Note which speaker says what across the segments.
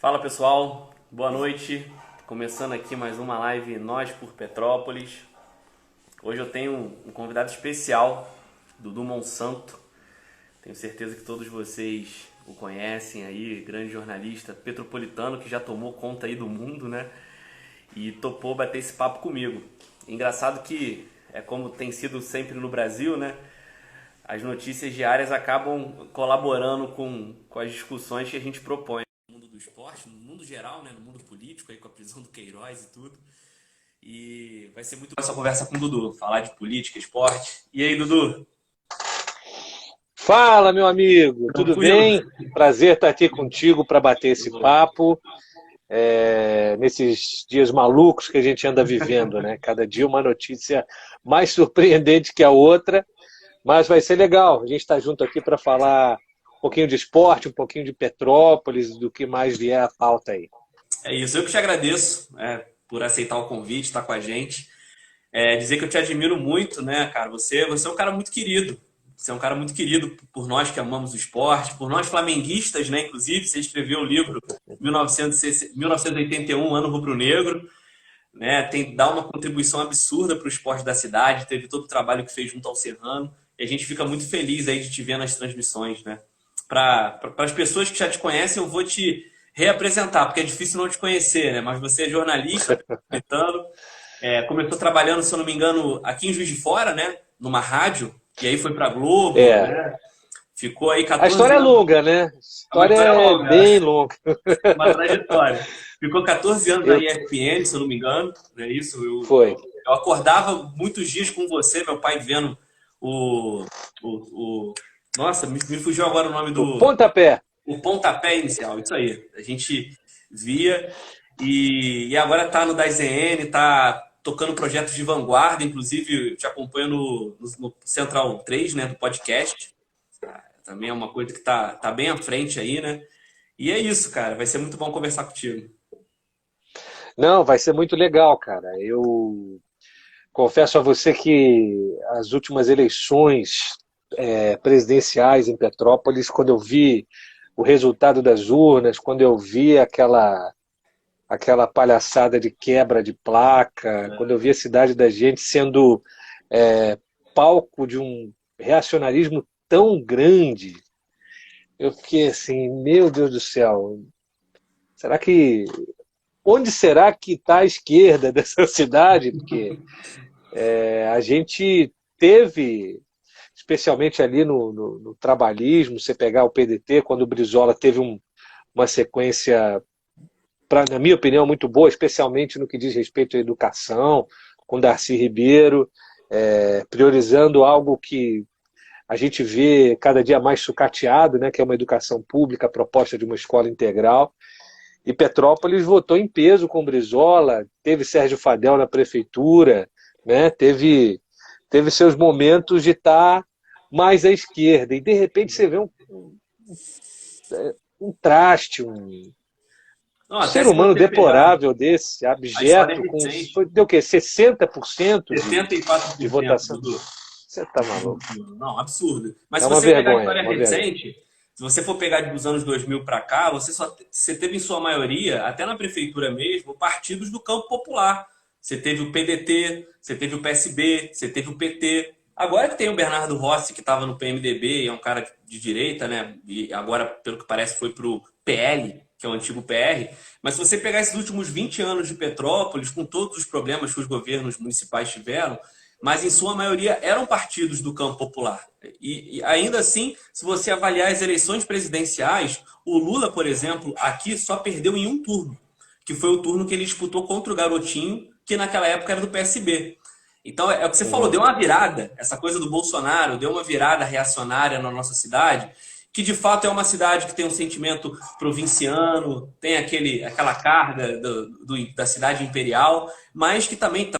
Speaker 1: Fala pessoal, boa noite. Começando aqui mais uma live Nós por Petrópolis. Hoje eu tenho um convidado especial, Dudu Monsanto. Tenho certeza que todos vocês o conhecem aí, grande jornalista petropolitano que já tomou conta aí do mundo, né? E topou bater esse papo comigo. Engraçado que é como tem sido sempre no Brasil, né? As notícias diárias acabam colaborando com as discussões que a gente propõe no mundo do esporte, no mundo geral, né, no mundo político, aí com a prisão do Queiroz e tudo. E vai ser muito boa essa conversa com o Dudu, falar de política, esporte. E aí, Dudu?
Speaker 2: Fala, meu amigo, tudo
Speaker 1: Tranquilo?
Speaker 2: bem? Prazer estar aqui contigo para bater esse papo, nesses dias malucos que a gente anda vivendo, né? Cada dia uma notícia mais surpreendente que a outra, mas vai ser legal. A gente está junto aqui para falar um pouquinho de esporte, um pouquinho de Petrópolis, do que mais vier à pauta aí.
Speaker 1: É isso, eu que te agradeço por aceitar o convite, estar com a gente. Dizer que eu te admiro muito, né, cara? Você é um cara muito querido. Você é um cara muito querido por nós que amamos o esporte, por nós flamenguistas, né? Inclusive, você escreveu o livro 1981, Ano Rubro-Negro, né? Dá uma contribuição absurda para o esporte da cidade, teve todo o trabalho que fez junto ao Serrano, e a gente fica muito feliz aí de te ver nas transmissões, né? Para as pessoas que já te conhecem, eu vou te reapresentar, porque é difícil não te conhecer, né? Mas você é jornalista, começou trabalhando, se eu não me engano, aqui em Juiz de Fora, né? Numa rádio, e aí foi para Globo,
Speaker 2: É,
Speaker 1: né? Ficou aí
Speaker 2: a
Speaker 1: 14
Speaker 2: história é
Speaker 1: anos.
Speaker 2: longa, né? A
Speaker 1: É uma
Speaker 2: história
Speaker 1: história
Speaker 2: é
Speaker 1: longa, né?
Speaker 2: bem longa.
Speaker 1: Uma trajetória. Ficou 14 anos na
Speaker 2: Eu,
Speaker 1: ESPN, se eu não me engano, não é isso?
Speaker 2: foi.
Speaker 1: Eu acordava muitos dias com você, meu pai vendo o. Nossa, me fugiu agora o nome
Speaker 2: O
Speaker 1: do.
Speaker 2: pontapé.
Speaker 1: O pontapé inicial, isso aí. A gente via e agora tá no DAZN, tá tocando projetos de vanguarda, inclusive eu te acompanho no Central 3, né, do podcast. Também é uma coisa que tá bem à frente aí, né? E é isso, cara. Vai ser muito bom conversar contigo.
Speaker 2: Não, vai ser muito legal, cara. Eu confesso a você que as últimas eleições presidenciais em Petrópolis, quando eu vi o resultado das urnas, quando eu vi aquela palhaçada de quebra de placa, quando eu vi a cidade da gente sendo é, palco de um reacionarismo tão grande, eu fiquei assim, meu Deus do céu, será que onde será que está a esquerda dessa cidade? Porque a gente teve, especialmente ali no trabalhismo, você pegar o PDT, quando o Brizola teve uma sequência, na minha opinião, muito boa, especialmente no que diz respeito à educação, com Darcy Ribeiro, priorizando algo que a gente vê cada dia mais sucateado, né, que é uma educação pública, a proposta de uma escola integral. E Petrópolis votou em peso com Brizola, teve Sérgio Fadel na prefeitura, né? Teve seus momentos de estar mais à esquerda. E de repente você vê um traste, um
Speaker 1: Não, até
Speaker 2: ser
Speaker 1: se
Speaker 2: humano
Speaker 1: você pegar
Speaker 2: deplorável desse,
Speaker 1: a história
Speaker 2: abjeto,
Speaker 1: recente,
Speaker 2: deu o quê? 60% de
Speaker 1: 74%,
Speaker 2: votação.
Speaker 1: Dudu.
Speaker 2: Você tá maluco.
Speaker 1: Não, absurdo. Mas
Speaker 2: É
Speaker 1: se
Speaker 2: uma
Speaker 1: você pegar a
Speaker 2: vergonha,
Speaker 1: história
Speaker 2: uma vergonha.
Speaker 1: recente, se você for pegar dos anos 2000 para cá, você teve em sua maioria, até na prefeitura mesmo, partidos do campo popular. Você teve o PDT, você teve o PSB, você teve o PT. Agora que tem o Bernardo Rossi, que estava no PMDB, e é um cara de direita, né? E agora, pelo que parece, foi pro PL, que é o antigo PR. Mas se você pegar esses últimos 20 anos de Petrópolis, com todos os problemas que os governos municipais tiveram, mas em sua maioria eram partidos do campo popular. E ainda assim, se você avaliar as eleições presidenciais, o Lula, por exemplo, aqui só perdeu em um turno, que foi o turno que ele disputou contra o Garotinho, que naquela época era do PSB. Então, é o que você falou,
Speaker 2: Uhum.
Speaker 1: deu uma virada, essa coisa do Bolsonaro, deu uma virada reacionária na nossa cidade, que de fato é uma cidade que tem um sentimento provinciano, tem aquela carga da cidade imperial, mas que também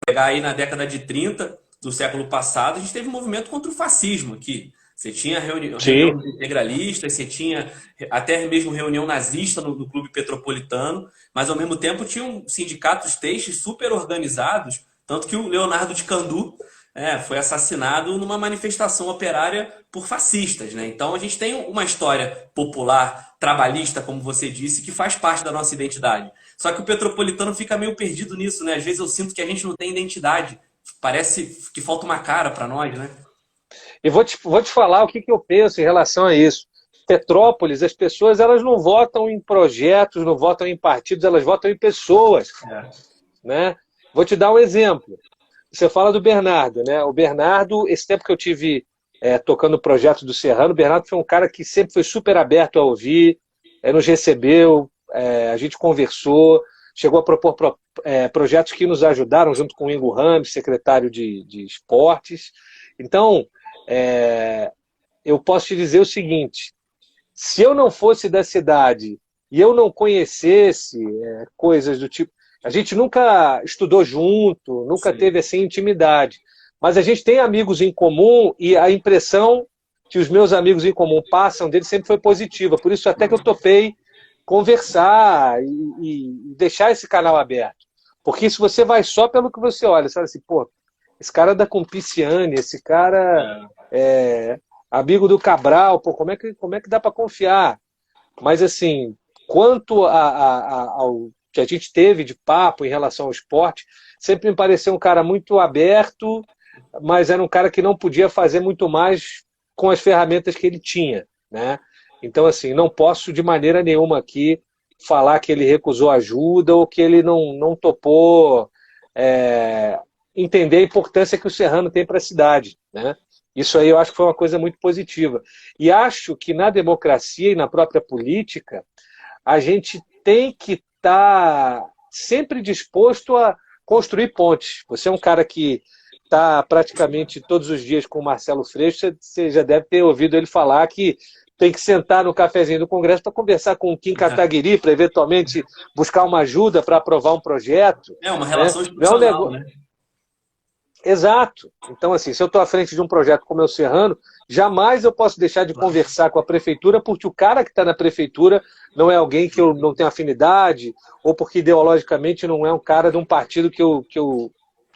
Speaker 1: pegar aí na década de 30 do século passado, a gente teve um movimento contra o fascismo aqui. Você tinha reunião
Speaker 2: Sim.
Speaker 1: de integralistas, você tinha até mesmo reunião nazista no Clube Petropolitano, mas ao mesmo tempo tinham sindicatos têxteis super organizados, tanto que o Leonardo de Candu Foi assassinado numa manifestação operária por fascistas, né? Então a gente tem uma história popular, trabalhista, como você disse, que faz parte da nossa identidade. Só que o petropolitano fica meio perdido nisso, né? Às vezes eu sinto que a gente não tem identidade. Parece que falta uma cara para nós, né?
Speaker 2: E vou te falar o que eu penso em relação a isso. Petrópolis, as pessoas elas não votam em projetos, não votam em partidos, elas votam em pessoas,
Speaker 1: É.
Speaker 2: né? Vou te dar um exemplo. Você fala do Bernardo, né? O Bernardo, esse tempo que eu tive tocando o projeto do Serrano, o Bernardo foi um cara que sempre foi super aberto a ouvir, nos recebeu, a gente conversou, chegou a propor projetos que nos ajudaram, junto com o Ingo Ramos, secretário de esportes. Então, eu posso te dizer o seguinte, se eu não fosse da cidade e eu não conhecesse coisas do tipo... A gente nunca estudou junto, nunca
Speaker 1: Sim.
Speaker 2: teve assim intimidade. Mas a gente tem amigos em comum e a impressão que os meus amigos em comum passam deles sempre foi positiva. Por isso até que eu topei conversar e deixar esse canal aberto. Porque se você vai só pelo que você olha, você fala assim, pô, esse cara anda com Pisciani, esse cara é amigo do Cabral, pô, como é que dá para confiar? Mas assim, quanto ao que a gente teve de papo em relação ao esporte, sempre me pareceu um cara muito aberto, mas era um cara que não podia fazer muito mais com as ferramentas que ele tinha, né? Então, assim, não posso de maneira nenhuma aqui falar que ele recusou ajuda ou que ele não topou entender a importância que o Serrano tem para a cidade, né? Isso aí eu acho que foi uma coisa muito positiva. E acho que na democracia e na própria política, a gente tem que estar sempre disposto a construir pontes. Você é um cara que está praticamente todos os dias com o Marcelo Freixo, você já deve ter ouvido ele falar que tem que sentar no cafezinho do Congresso para conversar com o Kim Kataguiri, para eventualmente buscar uma ajuda para aprovar um projeto.
Speaker 1: É uma
Speaker 2: Né?
Speaker 1: relação
Speaker 2: Não é um
Speaker 1: institucional,
Speaker 2: negócio...
Speaker 1: né?
Speaker 2: Exato. Então, assim, se eu estou à frente de um projeto como é o Serrano, jamais eu posso deixar de conversar com a prefeitura, porque o cara que está na prefeitura não é alguém que eu não tenho afinidade, ou porque ideologicamente não é um cara de um partido que eu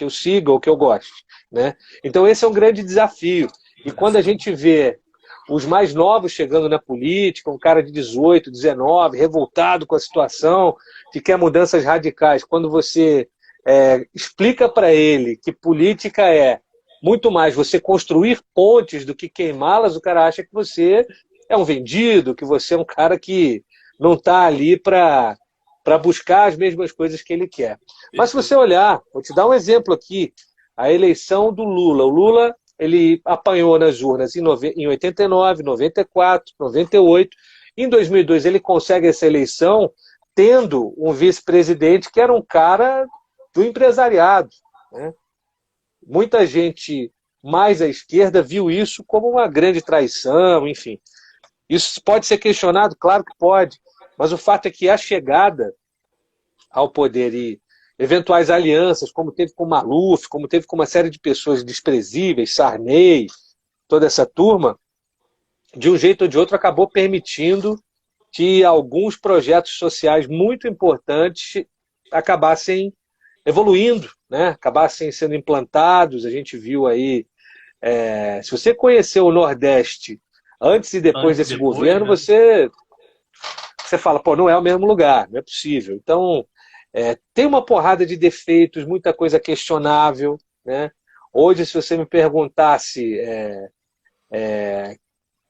Speaker 2: siga ou que eu goste. Né? Então, esse é um grande desafio. E quando a gente vê os mais novos chegando na política, um cara de 18, 19, revoltado com a situação, que quer mudanças radicais, quando você explica para ele que política é muito mais você construir pontes do que queimá-las, o cara acha que você é um vendido, que você é um cara que não está ali para buscar as mesmas coisas que ele quer. Mas se você olhar, vou te dar um exemplo aqui, a eleição do Lula. O Lula ele apanhou nas urnas em 89, 94, 98. Em 2002 ele consegue essa eleição tendo um vice-presidente que era um cara do empresariado. Né? Muita gente mais à esquerda viu isso como uma grande traição, enfim. Isso pode ser questionado? Claro que pode, mas o fato é que a chegada ao poder e eventuais alianças, como teve com o Maluf, como teve com uma série de pessoas desprezíveis, Sarney, toda essa turma, de um jeito ou de outro acabou permitindo que alguns projetos sociais muito importantes acabassem evoluindo, né? Acabassem sendo implantados. A gente viu aí, se você conheceu o Nordeste antes e depois desse governo,
Speaker 1: né?
Speaker 2: você fala, pô, não é o mesmo lugar, não é possível. Então, tem uma porrada de defeitos, muita coisa questionável, né? Hoje, se você me perguntasse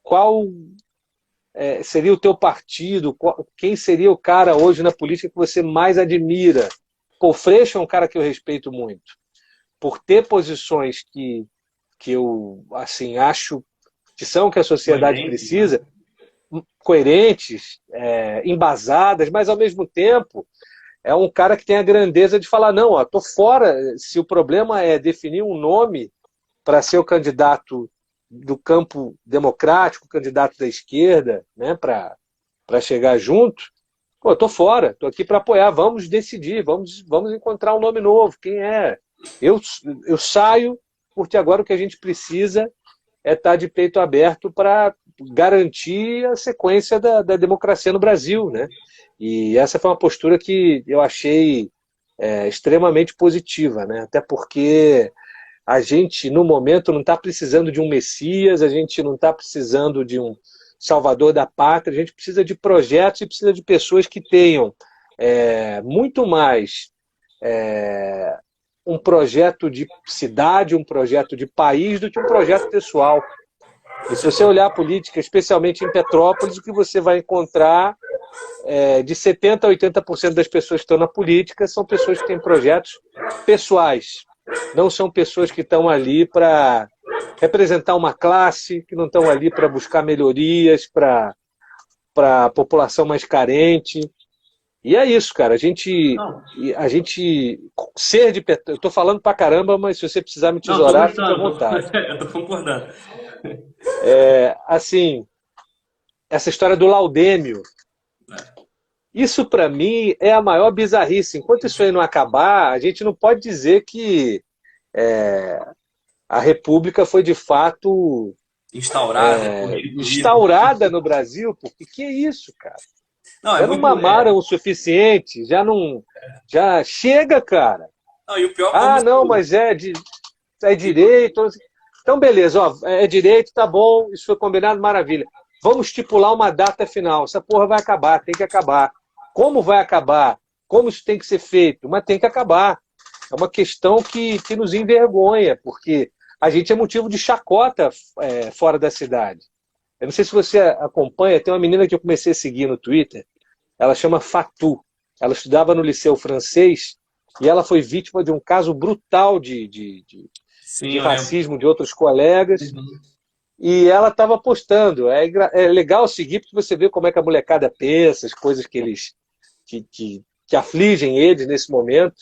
Speaker 2: qual seria o teu partido, quem seria o cara hoje na política que você mais admira? Pô, o Freixo é um cara que eu respeito muito, por ter posições que eu assim, acho que são o que a sociedade precisa, coerentes, embasadas, mas ao mesmo tempo é um cara que tem a grandeza de falar, não, estou fora, se o problema é definir um nome para ser o candidato do campo democrático, o candidato da esquerda, né, para chegar junto, pô, estou fora, estou aqui para apoiar, vamos decidir, vamos encontrar um nome novo, quem é? Eu saio, porque agora o que a gente precisa é estar de peito aberto para garantir a sequência da democracia no Brasil, né? E essa foi uma postura que eu achei extremamente positiva, né? Até porque A gente, no momento, não está precisando de um Messias, a gente não está precisando de um salvador da pátria, a gente precisa de projetos e precisa de pessoas que tenham muito mais um projeto de cidade, um projeto de país, do que um projeto pessoal. E se você olhar a política, especialmente em Petrópolis, o que você vai encontrar de 70% a 80% das pessoas que estão na política são pessoas que têm projetos pessoais. Não são pessoas que estão ali para representar uma classe, que não estão ali para buscar melhorias para a população mais carente. E é isso, cara. A gente ser de Petrópolis. Eu estou falando pra caramba, mas se você precisar me tesourar, fica à vontade.
Speaker 1: Eu estou concordando.
Speaker 2: Assim, essa história do laudêmio. Isso, para mim, é a maior bizarrice. Enquanto isso aí não acabar, a gente não pode dizer que a República foi, de fato, instaurada no Brasil. Porque que é isso, cara?
Speaker 1: Não,
Speaker 2: já não mamaram o suficiente, já chega, cara.
Speaker 1: Não, e o pior
Speaker 2: mas é direito. Então, beleza, ó, é direito, tá bom, isso foi combinado, maravilha. Vamos estipular uma data final. Essa porra vai acabar, tem que acabar. Como vai acabar? Como isso tem que ser feito? Mas tem que acabar. É uma questão que nos envergonha, porque a gente é motivo de chacota fora da cidade. Eu não sei se você acompanha, tem uma menina que eu comecei a seguir no Twitter, ela chama Fatou. Ela estudava no liceu francês e ela foi vítima de um caso brutal de racismo de outros colegas. E ela estava postando. É legal seguir porque você vê como é que a molecada pensa, as coisas que eles que afligem eles nesse momento.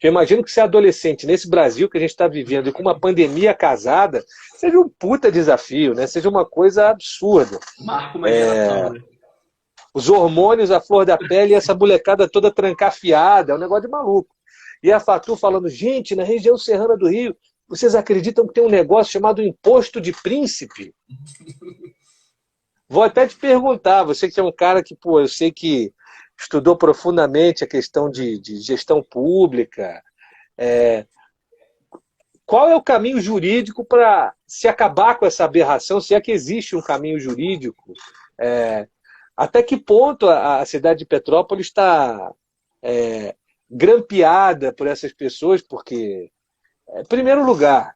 Speaker 2: Eu imagino que ser adolescente nesse Brasil que a gente está vivendo e com uma pandemia casada seja um puta desafio, né? Seja uma coisa absurda.
Speaker 1: Marca uma geração, né?
Speaker 2: Os hormônios à flor da pele e essa molecada toda trancafiada, é um negócio de maluco. E a Fatou falando, gente, na região serrana do Rio, vocês acreditam que tem um negócio chamado Imposto de Príncipe? Vou até te perguntar, você que é um cara que, eu sei que estudou profundamente a questão de gestão pública, qual é o caminho jurídico para se acabar com essa aberração, se é que existe um caminho jurídico? Até que ponto a cidade de Petrópolis está grampeada por essas pessoas? Porque, em primeiro lugar,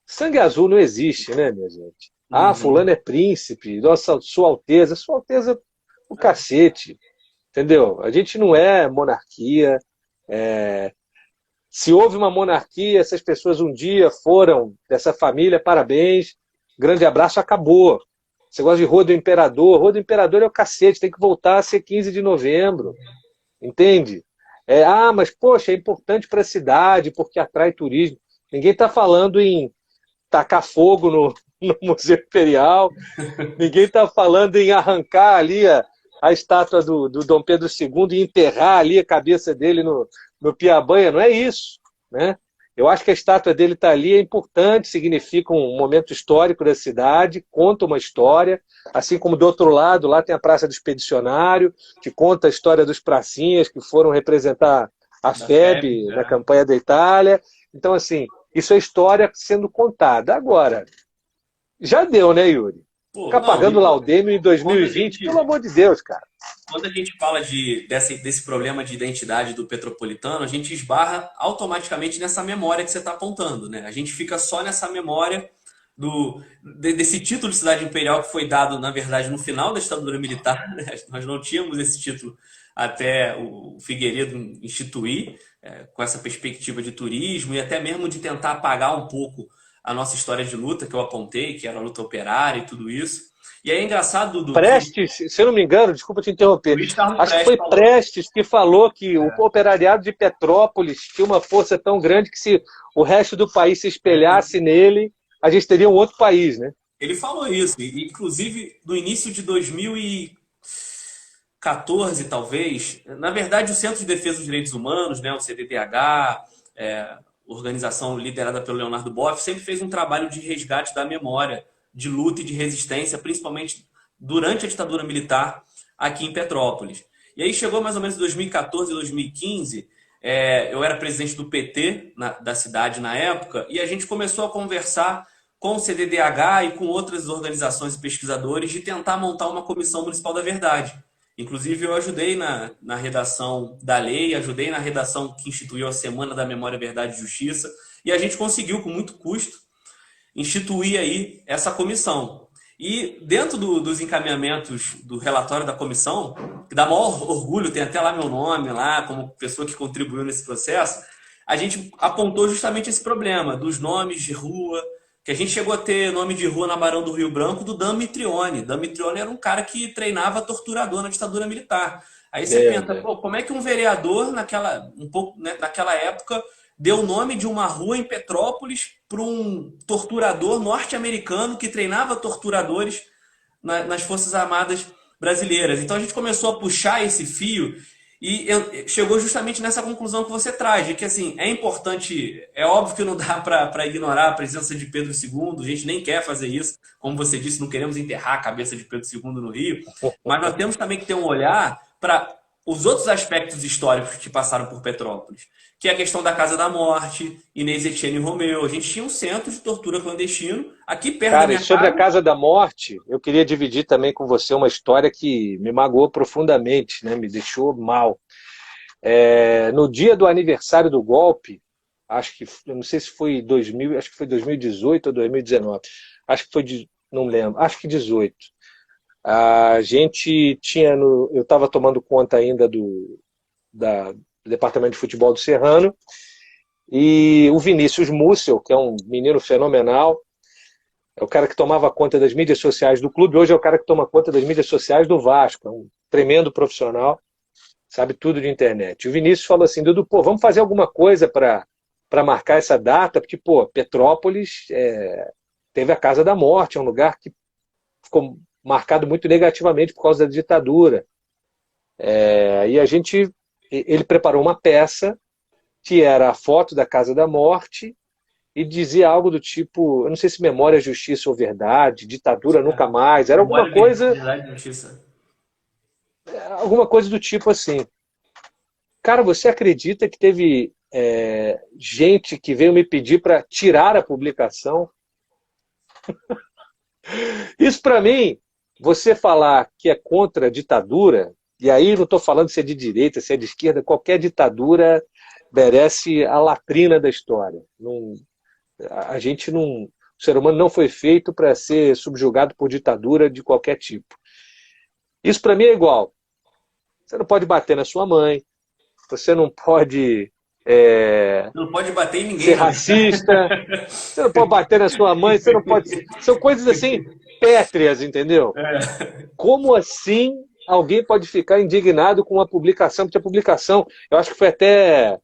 Speaker 2: sangue azul não existe, né, minha gente? Fulano é príncipe, Sua Alteza, o cacete, entendeu? A gente não é monarquia. Se houve uma monarquia, essas pessoas um dia foram dessa família, parabéns, grande abraço, acabou. Você gosta de Rua do Imperador? Rua do Imperador é o cacete, tem que voltar a ser 15 de novembro. Entende? Mas, poxa, é importante para a cidade, porque atrai turismo. Ninguém está falando em tacar fogo no Museu Imperial, ninguém está falando em arrancar ali a estátua do Dom Pedro II e enterrar ali a cabeça dele no Piabanha. Não é isso, né? Eu acho que a estátua dele está ali, é importante, significa um momento histórico da cidade, conta uma história, assim como do outro lado, lá tem a Praça do Expedicionário, que conta a história dos pracinhas que foram representar a FEB na campanha da Itália. Então, assim, isso é história sendo contada. Agora, já deu, né, Yuri? Ficar pagando laudêmio em 2020, pelo amor de Deus, cara.
Speaker 1: Quando a gente fala desse problema de identidade do petropolitano, a gente esbarra automaticamente nessa memória que você está apontando, né? A gente fica só nessa memória desse título de cidade imperial que foi dado, na verdade, no final da ditadura militar, né? Nós não tínhamos esse título até o Figueiredo instituir, com essa perspectiva de turismo e até mesmo de tentar apagar um pouco a nossa história de luta que eu apontei, que era a luta operária e tudo isso. E é engraçado, Dudu.
Speaker 2: Prestes, se eu não me engano, desculpa te interromper, acho que foi Prestes que falou que o operariado de Petrópolis tinha uma força tão grande que se o resto do país se espelhasse nele, a gente teria um outro país, né?
Speaker 1: Ele falou isso, e, inclusive no início de 2014, talvez, na verdade o Centro de Defesa dos Direitos Humanos, né, o CDDH, organização liderada pelo Leonardo Boff, sempre fez um trabalho de resgate da memória, de luta e de resistência, principalmente durante a ditadura militar aqui em Petrópolis. E aí chegou mais ou menos em 2014, 2015, Eu era presidente do PT da cidade na época, e a gente começou a conversar com o CDDH e com outras organizações e pesquisadores de tentar montar uma comissão municipal da verdade. Inclusive, eu ajudei na redação da lei, ajudei na redação que instituiu a Semana da Memória, Verdade e Justiça, e a gente conseguiu, com muito custo, instituir aí essa comissão. E dentro dos encaminhamentos do relatório da comissão, que dá maior orgulho, tem até lá meu nome, lá como pessoa que contribuiu nesse processo, a gente apontou justamente esse problema dos nomes de rua, que a gente chegou a ter nome de rua na Barão do Rio Branco do Dan Mitrione. Dan Mitrione era um cara que treinava torturador na ditadura militar. Aí você pensa, pô, como é que um vereador naquela época deu o nome de uma rua em Petrópolis para um torturador norte-americano que treinava torturadores nas Forças Armadas brasileiras. Então a gente começou a puxar esse fio e chegou justamente nessa conclusão que você traz, de que assim, é importante, é óbvio que não dá para ignorar a presença de Pedro II, a gente nem quer fazer isso, como você disse, não queremos enterrar a cabeça de Pedro II no Rio, mas nós temos também que ter um olhar para os outros aspectos históricos que passaram por Petrópolis, que é a questão da Casa da Morte, Inês Etienne Romeu. A gente tinha um centro de tortura clandestino aqui perto da minha casa.
Speaker 2: Sobre a Casa da Morte, eu queria dividir também com você uma história que me magoou profundamente, né? Me deixou mal. No dia do aniversário do golpe, eu não sei se foi 2000, acho que foi 2018 ou 2019, acho que foi, não lembro, acho que 18. A gente tinha, eu estava tomando conta ainda do Departamento de Futebol do Serrano, e o Vinícius Mussel, que é um menino fenomenal, é o cara que tomava conta das mídias sociais do clube, hoje é o cara que toma conta das mídias sociais do Vasco, é um tremendo profissional, sabe tudo de internet. O Vinícius falou assim, Dudu, pô, vamos fazer alguma coisa para marcar essa data, porque, pô, Petrópolis teve a Casa da Morte, é um lugar que ficou marcado muito negativamente por causa da ditadura. E ele preparou uma peça que era a foto da Casa da Morte e dizia algo do tipo, eu não sei se memória, justiça ou verdade, ditadura nunca mais, era alguma coisa... Alguma coisa do tipo assim. Cara, você acredita que teve gente que veio me pedir para tirar a publicação? Isso para mim, você falar que é contra a ditadura, e aí não estou falando se é de direita, se é de esquerda, qualquer ditadura merece a latrina da história. O ser humano não foi feito para ser subjugado por ditadura de qualquer tipo. Isso para mim é igual. Você não pode bater na sua mãe, você não pode...
Speaker 1: não pode bater em ninguém.
Speaker 2: Ser racista, você não pode bater na sua mãe, você não pode... São coisas assim, pétreas, entendeu? Como assim alguém pode ficar indignado com uma publicação? Porque a publicação, eu acho que foi até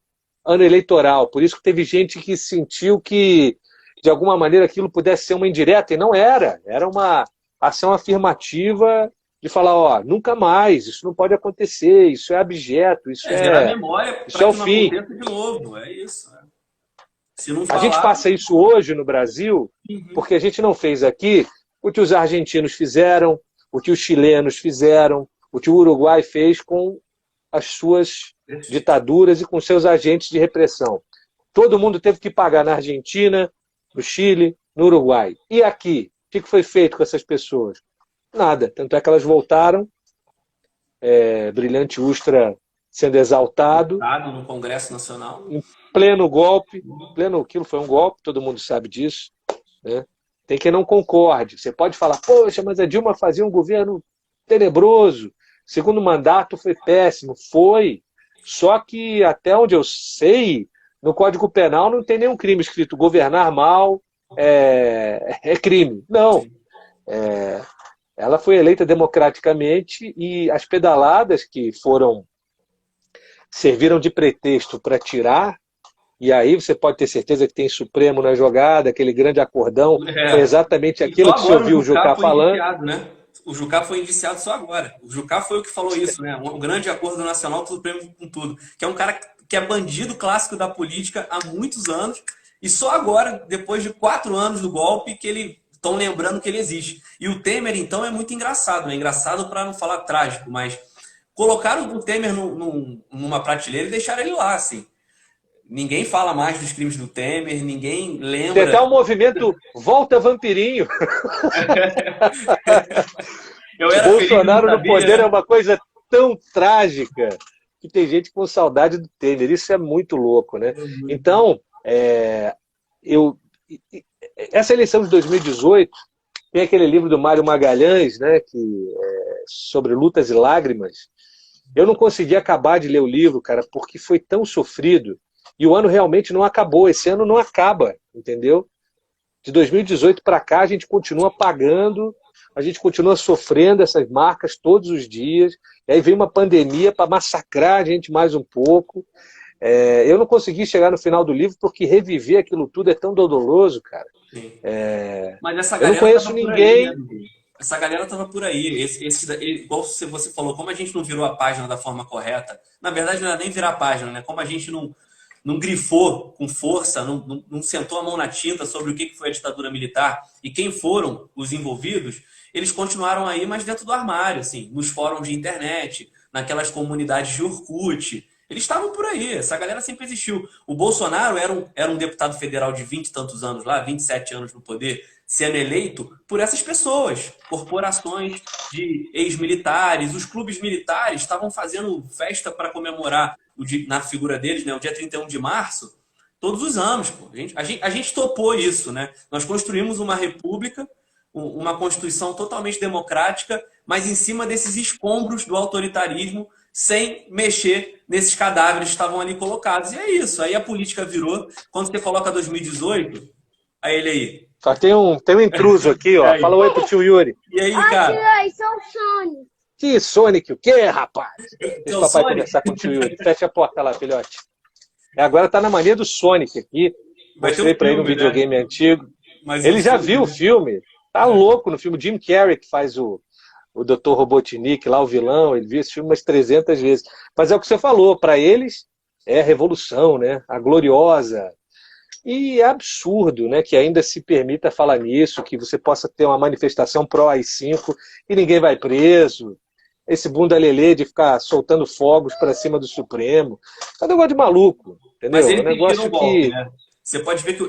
Speaker 2: ano eleitoral, por isso que teve gente que sentiu que, de alguma maneira, aquilo pudesse ser uma indireta, e não era. Era uma ação afirmativa de falar, ó, nunca mais, isso não pode acontecer, isso é abjeto, isso
Speaker 1: gerar memória
Speaker 2: isso é o fim.
Speaker 1: De novo, é isso. Se não
Speaker 2: falar... A gente passa isso hoje no Brasil, porque a gente não fez aqui o que os argentinos fizeram, o que os chilenos fizeram, o que o Uruguai fez com as suas ditaduras e com seus agentes de repressão. Todo mundo teve que pagar na Argentina, no Chile, no Uruguai. E aqui, o que foi feito com essas pessoas? Nada. Tanto é que elas voltaram, Brilhante Ustra sendo exaltado.
Speaker 1: No Congresso Nacional.
Speaker 2: Em pleno golpe. Aquilo foi um golpe, todo mundo sabe disso. Né? Tem quem não concorde. Você pode falar, poxa, mas a Dilma fazia um governo tenebroso. Segundo mandato foi péssimo. Foi. Só que, até onde eu sei, no Código Penal não tem nenhum crime escrito governar mal é crime. Não. Ela foi eleita democraticamente e as pedaladas que serviram de pretexto para tirar, e aí você pode ter certeza que tem Supremo na jogada, aquele grande acordão, foi exatamente aquilo que você ouviu o Jucá falando.
Speaker 1: Né? O Jucá foi indiciado só agora. O Jucá foi o que falou isso, né? Um grande acordo nacional, Supremo com tudo. Que é um cara que é bandido clássico da política há muitos anos, e só agora, depois de 4 anos do golpe, que ele... estão lembrando que ele existe. E o Temer, então, é muito engraçado. É engraçado para não falar trágico, mas colocaram o Temer numa prateleira e deixaram ele lá, assim. Ninguém fala mais dos crimes do Temer, ninguém
Speaker 2: Tem até
Speaker 1: lembra.
Speaker 2: o movimento Volta Vampirinho.
Speaker 1: Eu era feliz e não
Speaker 2: Bolsonaro no
Speaker 1: sabia,
Speaker 2: poder é
Speaker 1: né?
Speaker 2: uma coisa tão trágica que tem gente com saudade do Temer. Isso é muito louco, né?
Speaker 1: É muito.
Speaker 2: Então, eu, essa eleição de 2018 tem aquele livro do Mário Magalhães, né, sobre lutas e lágrimas. Eu não consegui acabar de ler o livro, cara, porque foi tão sofrido. E o ano realmente não acabou. Esse ano não acaba, entendeu? De 2018 para cá, a gente continua pagando, a gente continua sofrendo essas marcas todos os dias. E aí vem uma pandemia para massacrar a gente mais um pouco. Eu não consegui chegar no final do livro porque reviver aquilo tudo é tão doloroso, cara.
Speaker 1: Sim.
Speaker 2: É,
Speaker 1: Mas essa
Speaker 2: eu não
Speaker 1: galera
Speaker 2: conheço
Speaker 1: tava por aí, né,
Speaker 2: ninguém.
Speaker 1: Dudu? Essa galera tava por aí. Igual você falou, como a gente não virou a página da forma correta, na verdade não era nem virar a página, né? Como a gente não grifou com força, não sentou a mão na tinta sobre o que foi a ditadura militar e quem foram os envolvidos, eles continuaram aí, mas dentro do armário, assim, nos fóruns de internet, naquelas comunidades de Orkut. Eles estavam por aí, essa galera sempre existiu. O Bolsonaro era um deputado federal de 20 e tantos anos lá, 27 anos no poder, sendo eleito por essas pessoas, corporações de ex-militares, os clubes militares estavam fazendo festa para comemorar na figura deles, né, o dia 31 de março, todos os anos. Pô. A gente topou isso, né? Nós construímos uma república, uma constituição totalmente democrática, mas em cima desses escombros do autoritarismo, sem mexer nesses cadáveres que estavam ali colocados. E é isso. Aí a política virou. Quando você coloca 2018, aí ele aí.
Speaker 2: Só tem um intruso aqui,
Speaker 1: E
Speaker 2: ó.
Speaker 1: aí,
Speaker 2: Fala oi pro tio Yuri.
Speaker 1: e aí,
Speaker 3: Ó,
Speaker 1: cara?
Speaker 3: tio, isso é o Sonic.
Speaker 2: Que Sonic, o quê, rapaz? Deixa
Speaker 1: É
Speaker 2: o
Speaker 1: o
Speaker 2: papai
Speaker 1: Sonic?
Speaker 2: conversar com o tio Yuri. Fecha a porta lá, filhote. Agora tá na mania do Sonic aqui.
Speaker 1: Vai ter
Speaker 2: Mostrei
Speaker 1: um
Speaker 2: pra ele um
Speaker 1: filme, né?
Speaker 2: videogame antigo.
Speaker 1: Mas
Speaker 2: Ele
Speaker 1: o
Speaker 2: já
Speaker 1: filme,
Speaker 2: viu o
Speaker 1: né?
Speaker 2: filme. Tá louco no filme. Jim Carrey, que faz o Dr. Robotnik, lá o vilão. Ele viu esse filme umas 300 vezes. Mas é o que você falou. Pra eles, é a revolução, né? A gloriosa. E é absurdo, né, que ainda se permita falar nisso, que você possa ter uma manifestação pró-AI-5 e ninguém vai preso. Esse bunda lelê de ficar soltando fogos para cima do Supremo. É um negócio de maluco,
Speaker 1: Mas
Speaker 2: entendeu? É um
Speaker 1: eles sentiram
Speaker 2: negócio
Speaker 1: o golpe,
Speaker 2: que...
Speaker 1: né? Você pode ver que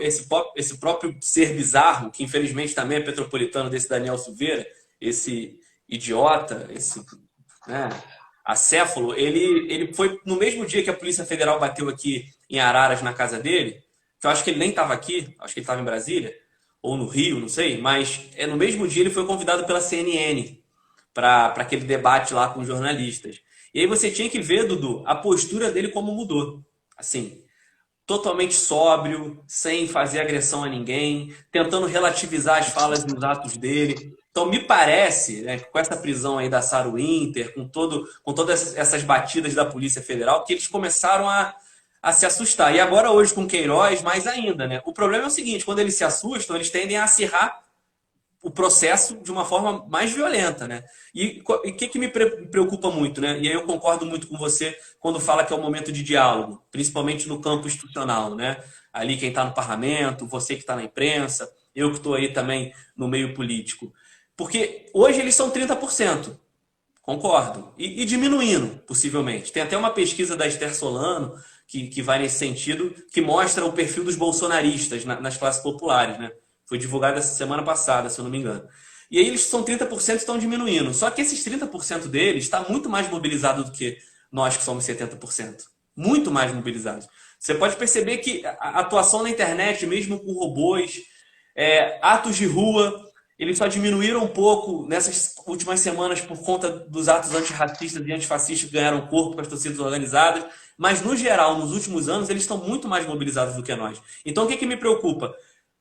Speaker 1: esse próprio ser bizarro, que infelizmente também é petropolitano desse Daniel Silveira, esse idiota, esse, né, acéfalo, ele foi no mesmo dia que a Polícia Federal bateu aqui em Araras na casa dele, que eu acho que ele nem estava aqui, acho que ele estava em Brasília, ou no Rio, não sei, mas no mesmo dia ele foi convidado pela CNN para aquele debate lá com os jornalistas. E aí você tinha que ver, Dudu, a postura dele como mudou. Assim, totalmente sóbrio, sem fazer agressão a ninguém, tentando relativizar as falas e os atos dele. Então, me parece, né, com essa prisão aí da Sarah Winter, com todas essas batidas da Polícia Federal, que eles começaram a se assustar. E agora, hoje, com Queiroz, mais ainda, né? O problema é o seguinte, quando eles se assustam, eles tendem a acirrar o processo de uma forma mais violenta, né? E o que me preocupa muito, né? E aí eu concordo muito com você quando fala que é um momento de diálogo, principalmente no campo institucional, né? Ali quem está no parlamento, você que está na imprensa, eu que estou aí também no meio político. Porque hoje eles são 30%, concordo. E diminuindo, possivelmente. Tem até uma pesquisa da Esther Solano que vai nesse sentido, que mostra o perfil dos bolsonaristas nas classes populares, né? Foi divulgado essa semana passada, se eu não me engano. E aí eles são 30% e estão diminuindo. Só que esses 30% deles está muito mais mobilizado do que nós que somos 70%. Muito mais mobilizados. Você pode perceber que a atuação na internet, mesmo com robôs, atos de rua, eles só diminuíram um pouco nessas últimas semanas por conta dos atos antirracistas e antifascistas que ganharam corpo com as torcidas organizadas. Mas, no geral, nos últimos anos, eles estão muito mais mobilizados do que nós. Então, o que me preocupa?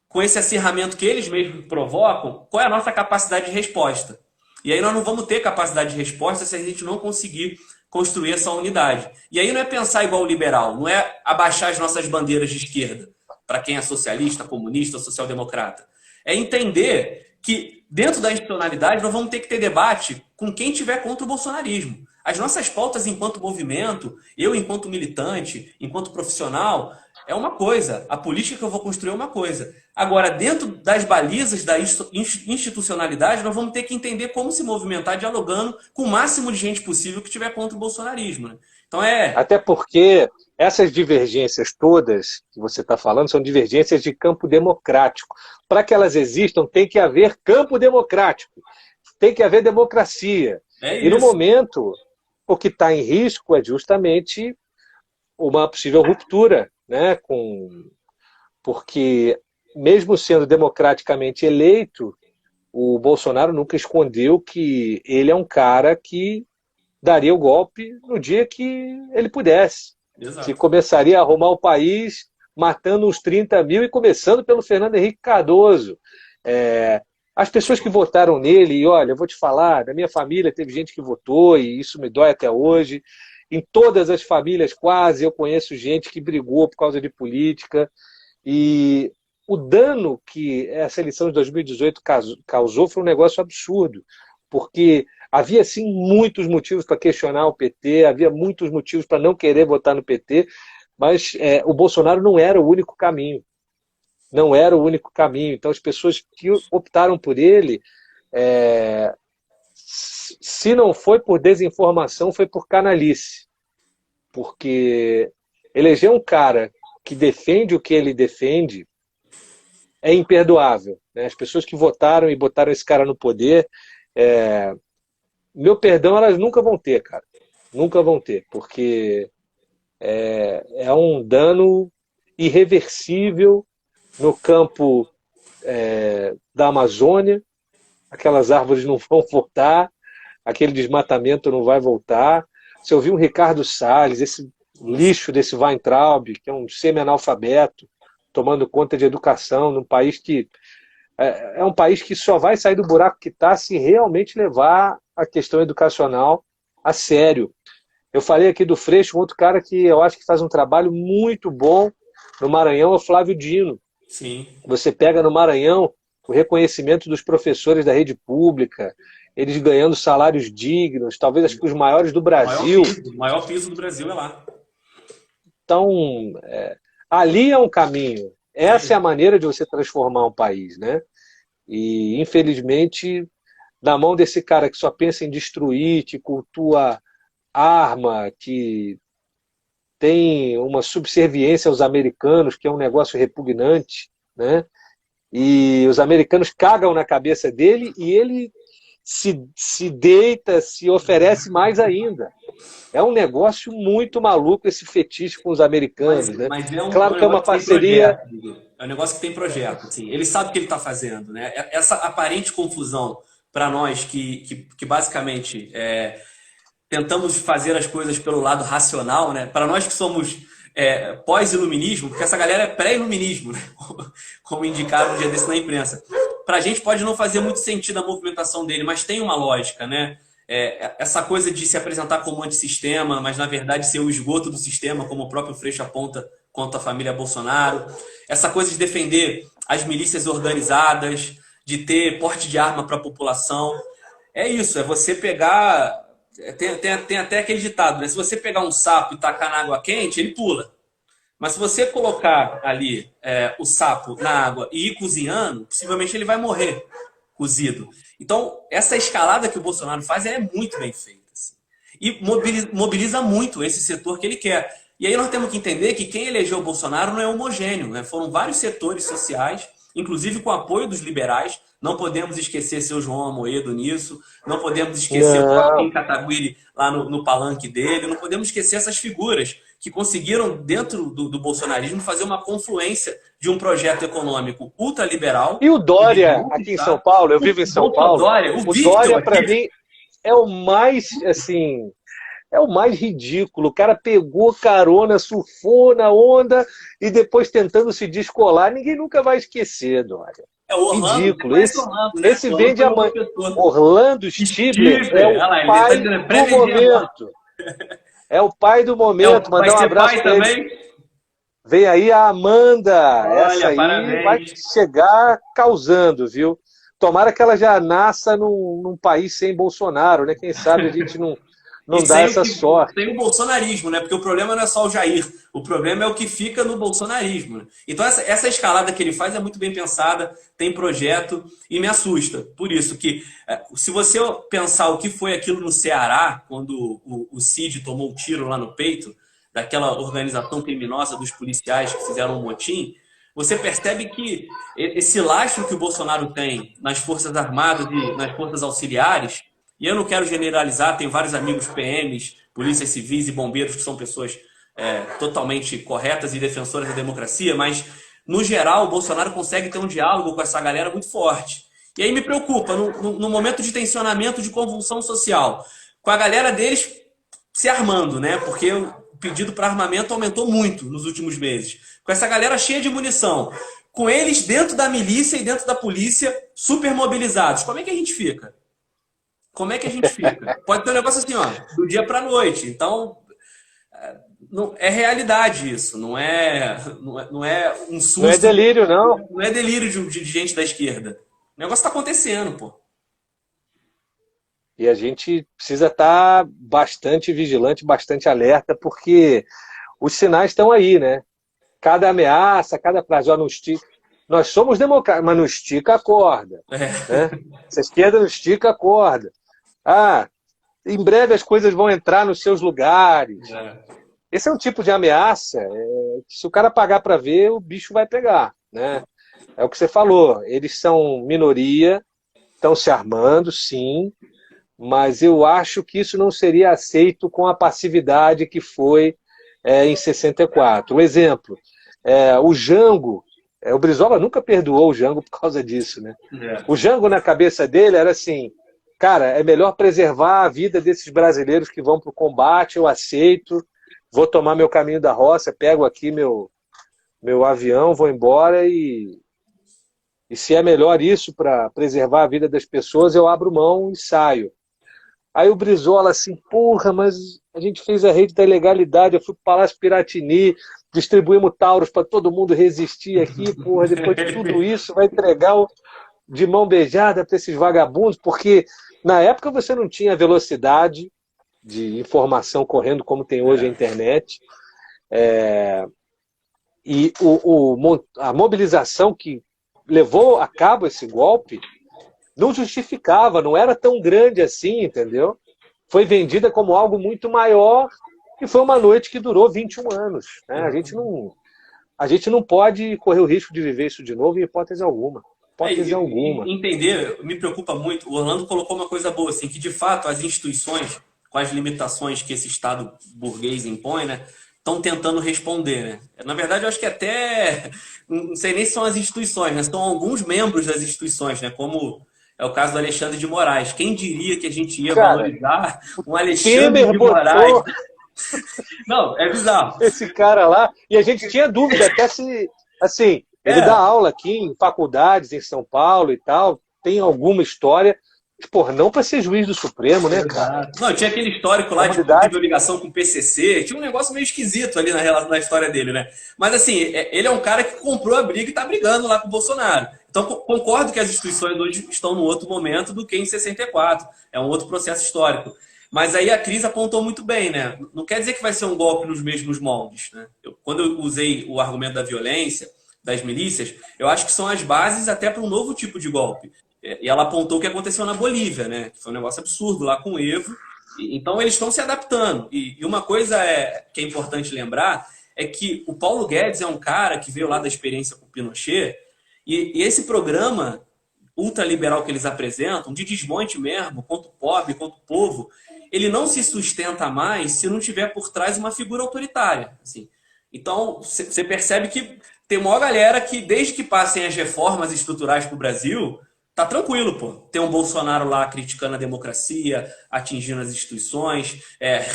Speaker 1: Com esse acirramento que eles mesmos provocam, qual é a nossa capacidade de resposta? E aí nós não vamos ter capacidade de resposta se a gente não conseguir construir essa unidade. E aí não é pensar igual o liberal, não é abaixar as nossas bandeiras de esquerda, para quem é socialista, comunista, social-democrata. É entender que dentro da institucionalidade nós vamos ter que ter debate com quem tiver contra o bolsonarismo. As nossas pautas enquanto movimento, eu enquanto militante, enquanto profissional, é uma coisa. A política que eu vou construir é uma coisa. Agora, dentro das balizas da institucionalidade, nós vamos ter que entender como se movimentar dialogando com o máximo de gente possível que estiver contra o bolsonarismo. Né? Então
Speaker 2: Até porque essas divergências todas que você está falando são divergências de campo democrático. Para que elas existam, tem que haver campo democrático, tem que haver democracia. E no momento, o que está em risco é justamente uma possível ruptura, né, porque mesmo sendo democraticamente eleito, o Bolsonaro nunca escondeu que ele é um cara que daria o golpe no dia que ele pudesse.
Speaker 1: Exato.
Speaker 2: Que começaria a arrumar o país matando uns 30 mil e começando pelo Fernando Henrique Cardoso. As pessoas que votaram nele, e olha, eu vou te falar, da minha família teve gente que votou e isso me dói até hoje. Em todas as famílias quase eu conheço gente que brigou por causa de política. E o dano que essa eleição de 2018 causou foi um negócio absurdo, porque havia, sim, muitos motivos para questionar o PT, havia muitos motivos para não querer votar no PT, mas o Bolsonaro não era o único caminho. Não era o único caminho. Então, as pessoas que optaram por ele, se não foi por desinformação, foi por canalice. Porque eleger um cara que defende o que ele defende é imperdoável, né? As pessoas que votaram e botaram esse cara no poder, meu perdão elas nunca vão ter, cara. Nunca vão ter, porque é um dano irreversível no campo da Amazônia. Aquelas árvores não vão voltar, aquele desmatamento não vai voltar. Se eu vi um Ricardo Salles, esse lixo desse Weintraub, que é um semi-analfabeto, tomando conta de educação num país que é um país que só vai sair do buraco que está se realmente levar a questão educacional a sério. Eu falei aqui do Freixo, um outro cara que eu acho que faz um trabalho muito bom no Maranhão é o Flávio Dino.
Speaker 1: Sim.
Speaker 2: Você pega no Maranhão o reconhecimento dos professores da rede pública, eles ganhando salários dignos, talvez acho que os maiores do Brasil.
Speaker 1: O maior piso do Brasil é lá.
Speaker 2: Então, ali é um caminho. Essa é a maneira de você transformar um país, né? E, infelizmente, na mão desse cara que só pensa em destruir, que cultua arma, que tem uma subserviência aos americanos, que é um negócio repugnante, né? E os americanos cagam na cabeça dele e ele se deita, se oferece mais ainda. É um negócio muito maluco esse fetiche com os americanos, né?
Speaker 1: Mas
Speaker 2: claro que é uma parceria.
Speaker 1: É um negócio que tem projeto. Assim. Ele sabe o que ele está fazendo, né? Essa aparente confusão para nós que basicamente tentamos fazer as coisas pelo lado racional, né? Para nós que somos pós-iluminismo, porque essa galera é pré-iluminismo, né? Como indicaram um dia desse na imprensa. Para a gente pode não fazer muito sentido a movimentação dele, mas tem uma lógica, né? Essa coisa de se apresentar como antissistema, mas na verdade ser o esgoto do sistema, como o próprio Freixo aponta quanto à família Bolsonaro. Essa coisa de defender as milícias organizadas, de ter porte de arma para a população. É isso, é você pegar... Tem até aquele ditado, né? Se você pegar um sapo e tacar na água quente, ele pula. Mas se você colocar ali o sapo na água e ir cozinhando, possivelmente ele vai morrer cozido. Então, essa escalada que o Bolsonaro faz é muito bem feita. Assim. E mobiliza muito esse setor que ele quer. E aí nós temos que entender que quem elegeu o Bolsonaro não é homogêneo. Né? Foram vários setores sociais, inclusive com o apoio dos liberais. Não podemos esquecer seu João Amoedo nisso. Não podemos esquecer o Joaquim Cataguiri lá no palanque dele. Não podemos esquecer essas figuras que conseguiram, dentro do bolsonarismo, fazer uma confluência de um projeto econômico ultraliberal.
Speaker 2: E o Dória, aqui em São Paulo, eu vivo em São Paulo. O Dória, para mim, é o mais, assim, é o mais ridículo. O cara pegou carona, surfou na onda e depois tentando se descolar. Ninguém nunca vai esquecer, Dória.
Speaker 1: Orlando,
Speaker 2: ridículo.
Speaker 1: Orlando, né?
Speaker 2: Esse vende a mãe. Orlando Stibler é o pai do momento. É o pai do momento. Mandar um abraço para ele. Vem aí a Amanda.
Speaker 1: Olha,
Speaker 2: essa aí
Speaker 1: parabéns.
Speaker 2: Vai chegar causando, viu? Tomara que ela já nasça num país sem Bolsonaro, né? Quem sabe a gente não dá essa sorte.
Speaker 1: Tem o bolsonarismo, né? Porque o problema não é só o Jair. O problema é o que fica no bolsonarismo. Né? Então essa escalada que ele faz é muito bem pensada, tem projeto e me assusta. Por isso que, se você pensar o que foi aquilo no Ceará, quando o Cid tomou o tiro lá no peito, daquela organização criminosa dos policiais que fizeram um motim, você percebe que esse lastro que o Bolsonaro tem nas Forças Armadas e nas Forças Auxiliares, e eu não quero generalizar, tenho vários amigos PMs, polícias civis e bombeiros que são pessoas totalmente corretas e defensoras da democracia, mas, no geral, o Bolsonaro consegue ter um diálogo com essa galera muito forte. E aí me preocupa, no momento de tensionamento, de convulsão social, com a galera deles se armando, né? Porque o pedido para armamento aumentou muito nos últimos meses. Com essa galera cheia de munição, com eles dentro da milícia e dentro da polícia super mobilizados, como é que a gente fica? Como é que a gente fica? Pode ter um negócio assim, ó, do dia para a noite. Então, não, é realidade isso, não é um susto.
Speaker 2: Não é delírio, não.
Speaker 1: Não é delírio de gente da esquerda. O negócio está acontecendo, pô.
Speaker 2: E a gente precisa estar bastante vigilante, bastante alerta, porque os sinais estão aí, né? Cada ameaça, cada frase, ó, não estica. Nós somos democratas, mas não estica a corda. Né? Essa esquerda não estica a corda. Ah, em breve as coisas vão entrar nos seus lugares. Esse é um tipo de ameaça que, se o cara pagar para ver, o bicho vai pegar. Né? É o que você falou. Eles são minoria, estão se armando, sim, mas eu acho que isso não seria aceito com a passividade que foi em 64. Um exemplo, o Jango, o Brizola nunca perdoou o Jango por causa disso. Né? O Jango, na cabeça dele, era assim, cara, é melhor preservar a vida desses brasileiros que vão para o combate, eu aceito, vou tomar meu caminho da roça, pego aqui meu avião, vou embora e se é melhor isso para preservar a vida das pessoas, eu abro mão e saio. Aí o Brizola assim, porra, mas a gente fez a rede da ilegalidade, eu fui para o Palácio Piratini, distribuímos Tauros para todo mundo resistir aqui, porra, depois de tudo isso, vai entregar de mão beijada para esses vagabundos, porque na época você não tinha velocidade de informação correndo como tem hoje a internet, e a mobilização que levou a cabo esse golpe não justificava, não era tão grande assim, entendeu? Foi vendida como algo muito maior e foi uma noite que durou 21 anos. Né? A gente não pode correr o risco de viver isso de novo em hipótese alguma.
Speaker 1: Entender, me preocupa muito. O Orlando colocou uma coisa boa, assim, que de fato as instituições, com as limitações que esse Estado burguês impõe, né, estão tentando responder. Né? Na verdade, eu acho que até, não sei nem se são as instituições, né, são alguns membros das instituições, né, como é o caso do Alexandre de Moraes. Quem diria que a gente ia valorizar um Alexandre de Moraes? Não, é bizarro.
Speaker 2: Esse cara lá, e a gente tinha dúvida até se, assim, ele dá aula aqui em faculdades em São Paulo e tal, tem alguma história, porra, não para ser juiz do Supremo, né, cara?
Speaker 1: Não, tinha aquele histórico lá de possível ligação com o PCC, tinha um negócio meio esquisito ali na história dele, né? Mas assim, ele é um cara que comprou a briga e tá brigando lá com o Bolsonaro. Então, concordo que as instituições hoje estão num outro momento do que em 64. É um outro processo histórico. Mas aí a Cris apontou muito bem, né? Não quer dizer que vai ser um golpe nos mesmos moldes, né? Quando eu usei o argumento da violência, das milícias, eu acho que são as bases até para um novo tipo de golpe. E ela apontou o que aconteceu na Bolívia, né? Que foi um negócio absurdo lá com o Evo. Então eles estão se adaptando. E uma coisa que é importante lembrar é que o Paulo Guedes é um cara que veio lá da experiência com o Pinochet, e esse programa ultraliberal que eles apresentam, de desmonte mesmo, contra o pobre, contra o povo, ele não se sustenta mais se não tiver por trás uma figura autoritária. Assim. Então, você percebe que tem uma galera que, desde que passem as reformas estruturais para o Brasil, tá tranquilo, pô. Tem um Bolsonaro lá criticando a democracia, atingindo as instituições,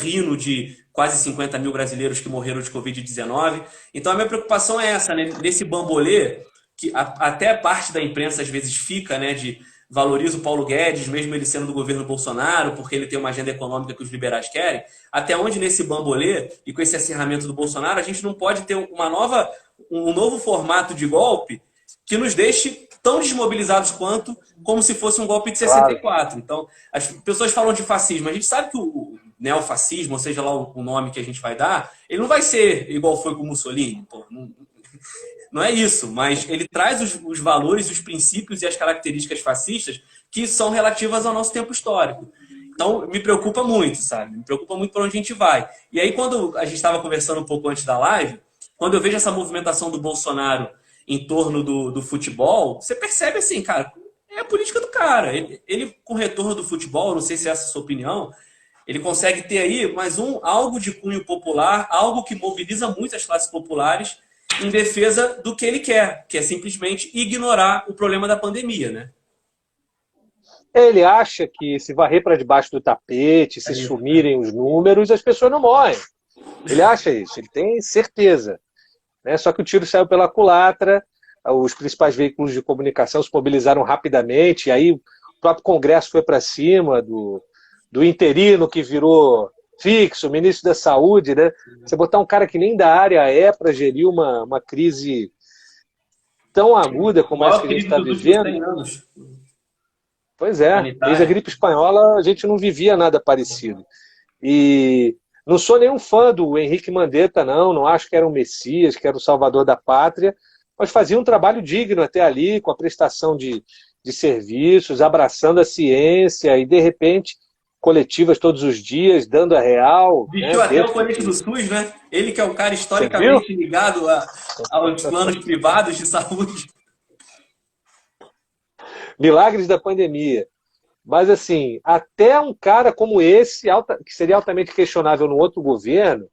Speaker 1: rindo de quase 50 mil brasileiros que morreram de Covid-19. Então, a minha preocupação é essa, né? Nesse bambolê, que até parte da imprensa às vezes fica, né, de valoriza o Paulo Guedes, mesmo ele sendo do governo Bolsonaro, porque ele tem uma agenda econômica que os liberais querem, até onde nesse bambolê e com esse acirramento do Bolsonaro, a gente não pode ter um novo formato de golpe que nos deixe tão desmobilizados quanto como se fosse um golpe de 64. Claro. Então, as pessoas falam de fascismo. A gente sabe que o neofascismo, ou seja lá o nome que a gente vai dar, ele não vai ser igual foi com o Mussolini. Pô, não é isso, mas ele traz os valores, os princípios e as características fascistas que são relativas ao nosso tempo histórico. Então, me preocupa muito, sabe? Me preocupa muito para onde a gente vai. E aí, quando a gente estava conversando um pouco antes da live, quando eu vejo essa movimentação do Bolsonaro em torno do futebol, você percebe assim, cara, é a política do cara. Ele, com o retorno do futebol, não sei se é essa a sua opinião, ele consegue ter aí mais algo de cunho popular, algo que mobiliza muito as classes populares em defesa do que ele quer, que é simplesmente ignorar o problema da pandemia, né?
Speaker 2: Ele acha que se varrer para debaixo do tapete, se sumirem os números, as pessoas não morrem. Ele acha isso, ele tem certeza. Né? Só que o tiro saiu pela culatra, os principais veículos de comunicação se mobilizaram rapidamente, e aí o próprio Congresso foi para cima do interino que virou fixo, ministro da Saúde. Né? Você botar um cara que nem da área é para gerir uma crise tão aguda como essa que a gente está vivendo. Pois é, desde a gripe espanhola a gente não vivia nada parecido. E não sou nenhum fã do Henrique Mandetta, não acho que era um messias, que era o salvador da pátria, mas fazia um trabalho digno até ali, com a prestação de serviços, abraçando a ciência e, de repente, coletivas todos os dias, dando a real.
Speaker 1: Vestiu, né, até o colete do SUS, né? Ele que é o cara historicamente ligado aos planos privados de saúde.
Speaker 2: Milagres da pandemia. Mas, assim, até um cara como esse, que seria altamente questionável no outro governo,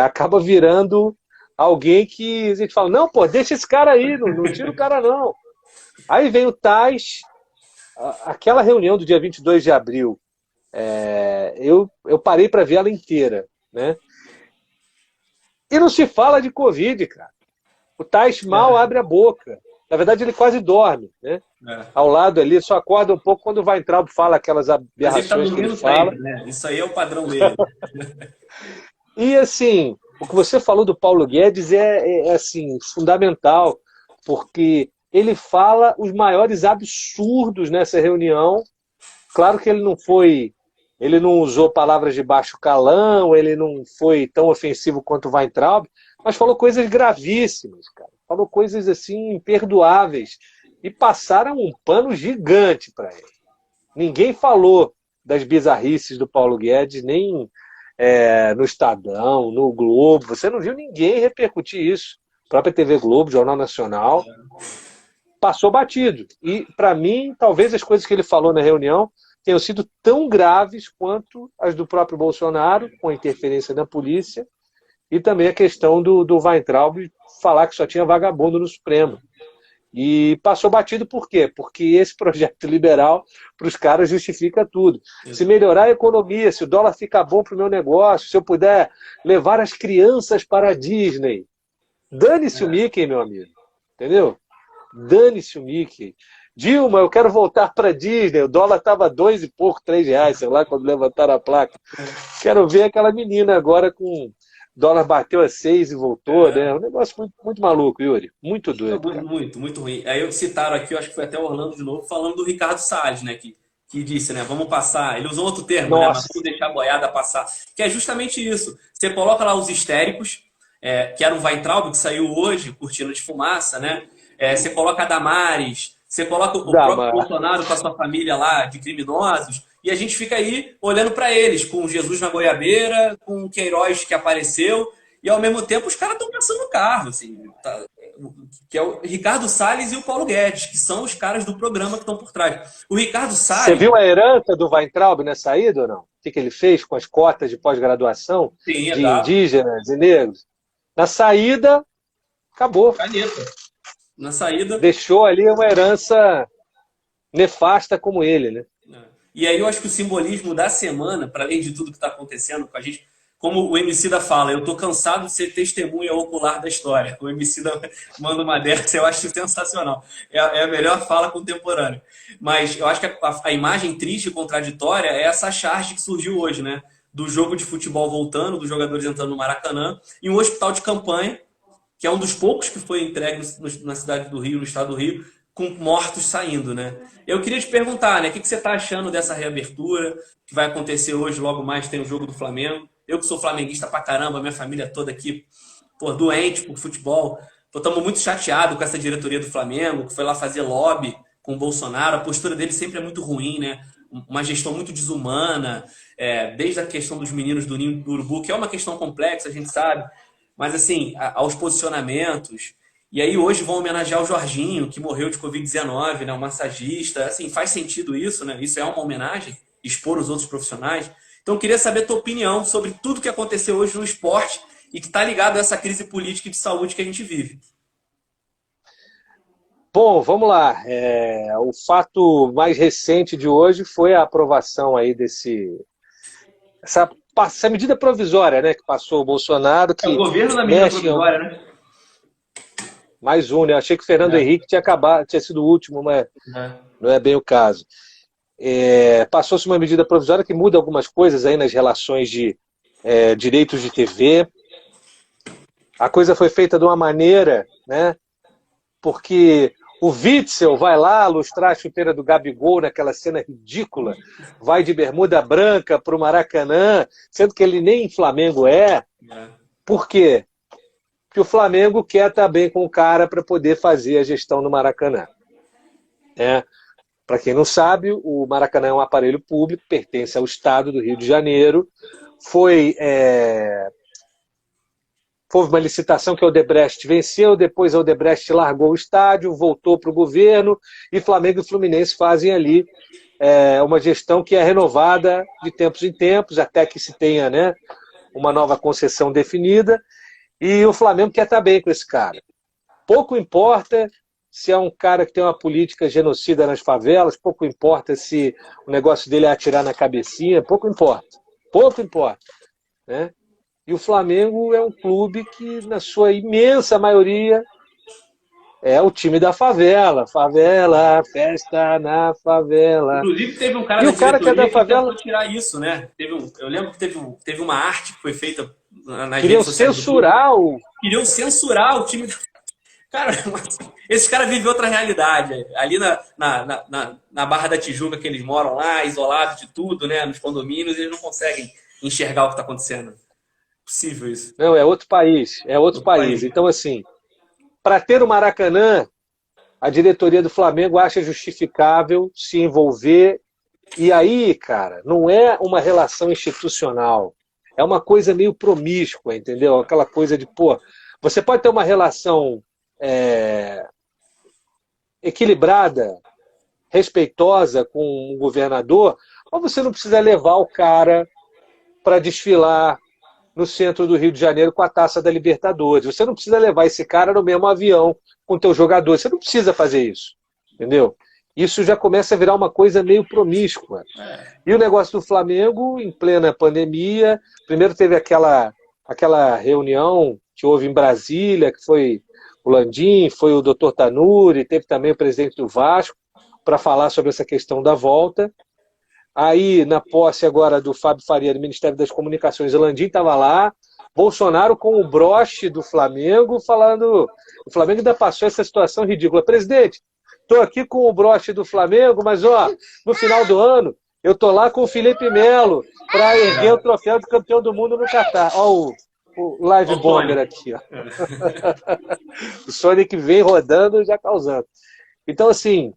Speaker 2: acaba virando alguém que a gente fala, não, pô, deixa esse cara aí, não tira o cara, não. Aí vem o Tais, aquela reunião do dia 22 de abril, eu parei para ver ela inteira, né? E não se fala de Covid, cara. O Tais mal abre a boca. Na verdade, ele quase dorme, né? Ao lado ali, só acorda um pouco quando vai entrar, fala aquelas aberrações que ele fala.
Speaker 1: Sempre, né? Isso aí é o padrão dele.
Speaker 2: E assim, o que você falou do Paulo Guedes assim, fundamental, porque ele fala os maiores absurdos nessa reunião. Claro que ele não usou palavras de baixo calão, ele não foi tão ofensivo quanto o Weintraub, mas falou coisas gravíssimas, cara. Falou coisas assim imperdoáveis e passaram um pano gigante para ele. Ninguém falou das bizarrices do Paulo Guedes, nem no Estadão, no Globo. Você não viu ninguém repercutir isso. A própria TV Globo, Jornal Nacional, passou batido. E, para mim, talvez as coisas que ele falou na reunião tenham sido tão graves quanto as do próprio Bolsonaro, com a interferência da polícia, e também a questão do Weintraub falar que só tinha vagabundo no Supremo. E passou batido por quê? Porque esse projeto liberal para os caras justifica tudo. Se melhorar a economia, se o dólar ficar bom para o meu negócio, se eu puder levar as crianças para a Disney, dane-se o Mickey, meu amigo. Entendeu? Dane-se o Mickey. Dilma, eu quero voltar para a Disney. O dólar estava R$2 e pouco, R$3, sei lá, quando levantaram a placa. Quero ver aquela menina agora com... O dólar bateu a 6 e voltou, né? É um negócio muito, muito maluco, Yuri. Muito doido.
Speaker 1: Muito, muito ruim. Aí citaram aqui, eu acho que foi até o Orlando de novo, falando do Ricardo Salles, né? Que disse, né? Vamos passar. Ele usou outro termo, né? Mas vamos deixar a boiada passar. Que é justamente isso. Você coloca lá os histéricos, que era o Weintraub, que saiu hoje, cortina de fumaça, né? Você coloca a Damares, você coloca o próprio Bolsonaro com a sua família lá de criminosos. E a gente fica aí olhando para eles, com Jesus na goiabeira, com o Queiroz que apareceu, e ao mesmo tempo os caras estão pensando no carro, assim, que é o Ricardo Salles e o Paulo Guedes, que são os caras do programa que estão por trás. O Ricardo Salles...
Speaker 2: Você viu a herança do Weintraub nessa saída ou não? O que ele fez com as cotas de pós-graduação de indígenas e negros? Na saída, acabou.
Speaker 1: Caneta. Na saída...
Speaker 2: Deixou ali uma herança nefasta como ele, né?
Speaker 1: E aí eu acho que o simbolismo da semana, para além de tudo que está acontecendo com a gente, como o Emicida fala, eu estou cansado de ser testemunha ocular da história. O Emicida manda uma dessa, eu acho sensacional. É a melhor fala contemporânea. Mas eu acho que a imagem triste e contraditória é essa charge que surgiu hoje, né? Do jogo de futebol voltando, dos jogadores entrando no Maracanã, em um hospital de campanha, que é um dos poucos que foi entregue na cidade do Rio, no estado do Rio, com mortos saindo, né? Eu queria te perguntar, né? O que você está achando dessa reabertura que vai acontecer hoje, logo mais tem o jogo do Flamengo. Eu que sou flamenguista pra caramba, minha família toda aqui, doente por futebol. Estamos muito chateados com essa diretoria do Flamengo, que foi lá fazer lobby com o Bolsonaro. A postura dele sempre é muito ruim, né? uma gestão muito desumana, desde a questão dos meninos do Ninho do Urubu, que é uma questão complexa, a gente sabe, mas assim, aos posicionamentos. E aí hoje vão homenagear o Jorginho, que morreu de Covid-19, né, um massagista. Assim, faz sentido isso, né? Isso é uma homenagem, expor os outros profissionais. Então eu queria saber a tua opinião sobre tudo que aconteceu hoje no esporte e que está ligado a essa crise política e de saúde que a gente vive.
Speaker 2: Bom, vamos lá. O fato mais recente de hoje foi a aprovação aí essa medida provisória, né, que passou o Bolsonaro,
Speaker 1: É o
Speaker 2: que
Speaker 1: governo da medida
Speaker 2: mexe
Speaker 1: provisória, né?
Speaker 2: mais um, né? Eu achei que o Fernando Henrique tinha sido o último, mas não é bem o caso. Passou-se uma medida provisória que muda algumas coisas aí nas relações de direitos de TV. A coisa foi feita de uma maneira, né? Porque o Witzel vai lá lustrar a chuteira do Gabigol naquela cena ridícula, vai de bermuda branca para o Maracanã, sendo que ele nem Flamengo é. Por quê? Porque o Flamengo quer estar bem com o cara para poder fazer a gestão no Maracanã. Para quem não sabe, o Maracanã é um aparelho público, pertence ao Estado do Rio de Janeiro. Houve uma licitação que a Odebrecht venceu, depois a Odebrecht largou o estádio, voltou para o governo, e Flamengo e Fluminense fazem ali uma gestão que é renovada de tempos em tempos, até que se tenha, né, uma nova concessão definida, e o Flamengo quer estar bem com esse cara. Pouco importa se é um cara que tem uma política genocida nas favelas, pouco importa se o negócio dele é atirar na cabecinha, pouco importa, né? E o Flamengo é um clube que, na sua imensa maioria, é o time da favela. Favela, festa na favela.
Speaker 1: Inclusive, teve um cara
Speaker 2: e
Speaker 1: da
Speaker 2: o cara que é da favela
Speaker 1: tentou tirar isso, né? Eu lembro que teve uma arte que foi feita nas
Speaker 2: queriam
Speaker 1: redes sociais.
Speaker 2: Queriam
Speaker 1: censurar o time. Cara, esse cara vive outra realidade. Ali na Barra da Tijuca, que eles moram lá, isolados de tudo, né? Nos condomínios, eles não conseguem enxergar o que está acontecendo. Possível isso.
Speaker 2: Não, é outro país. Então, assim, para ter o Maracanã, a diretoria do Flamengo acha justificável se envolver. E aí, cara, não é uma relação institucional. É uma coisa meio promíscua, entendeu? Aquela coisa de, você pode ter uma relação equilibrada, respeitosa com o governador, mas você não precisa levar o cara para desfilar no centro do Rio de Janeiro com a Taça da Libertadores. Você não precisa levar esse cara no mesmo avião com o teu jogador. Você não precisa fazer isso, entendeu? Isso já começa a virar uma coisa meio promíscua. E o negócio do Flamengo, em plena pandemia, primeiro teve aquela reunião que houve em Brasília, que foi o Landim, foi o Dr. Tanuri, teve também o presidente do Vasco, para falar sobre essa questão da volta. Aí, na posse agora do Fábio Faria, do Ministério das Comunicações, o Landim estava lá, Bolsonaro com o broche do Flamengo, falando... O Flamengo ainda passou essa situação ridícula. Presidente, estou aqui com o broche do Flamengo, mas no final do ano, eu estou lá com o Felipe Melo para erguer o troféu de campeão do mundo no Catar. Olha o live bomber aqui. O Sonic vem rodando e já causando. Então, assim,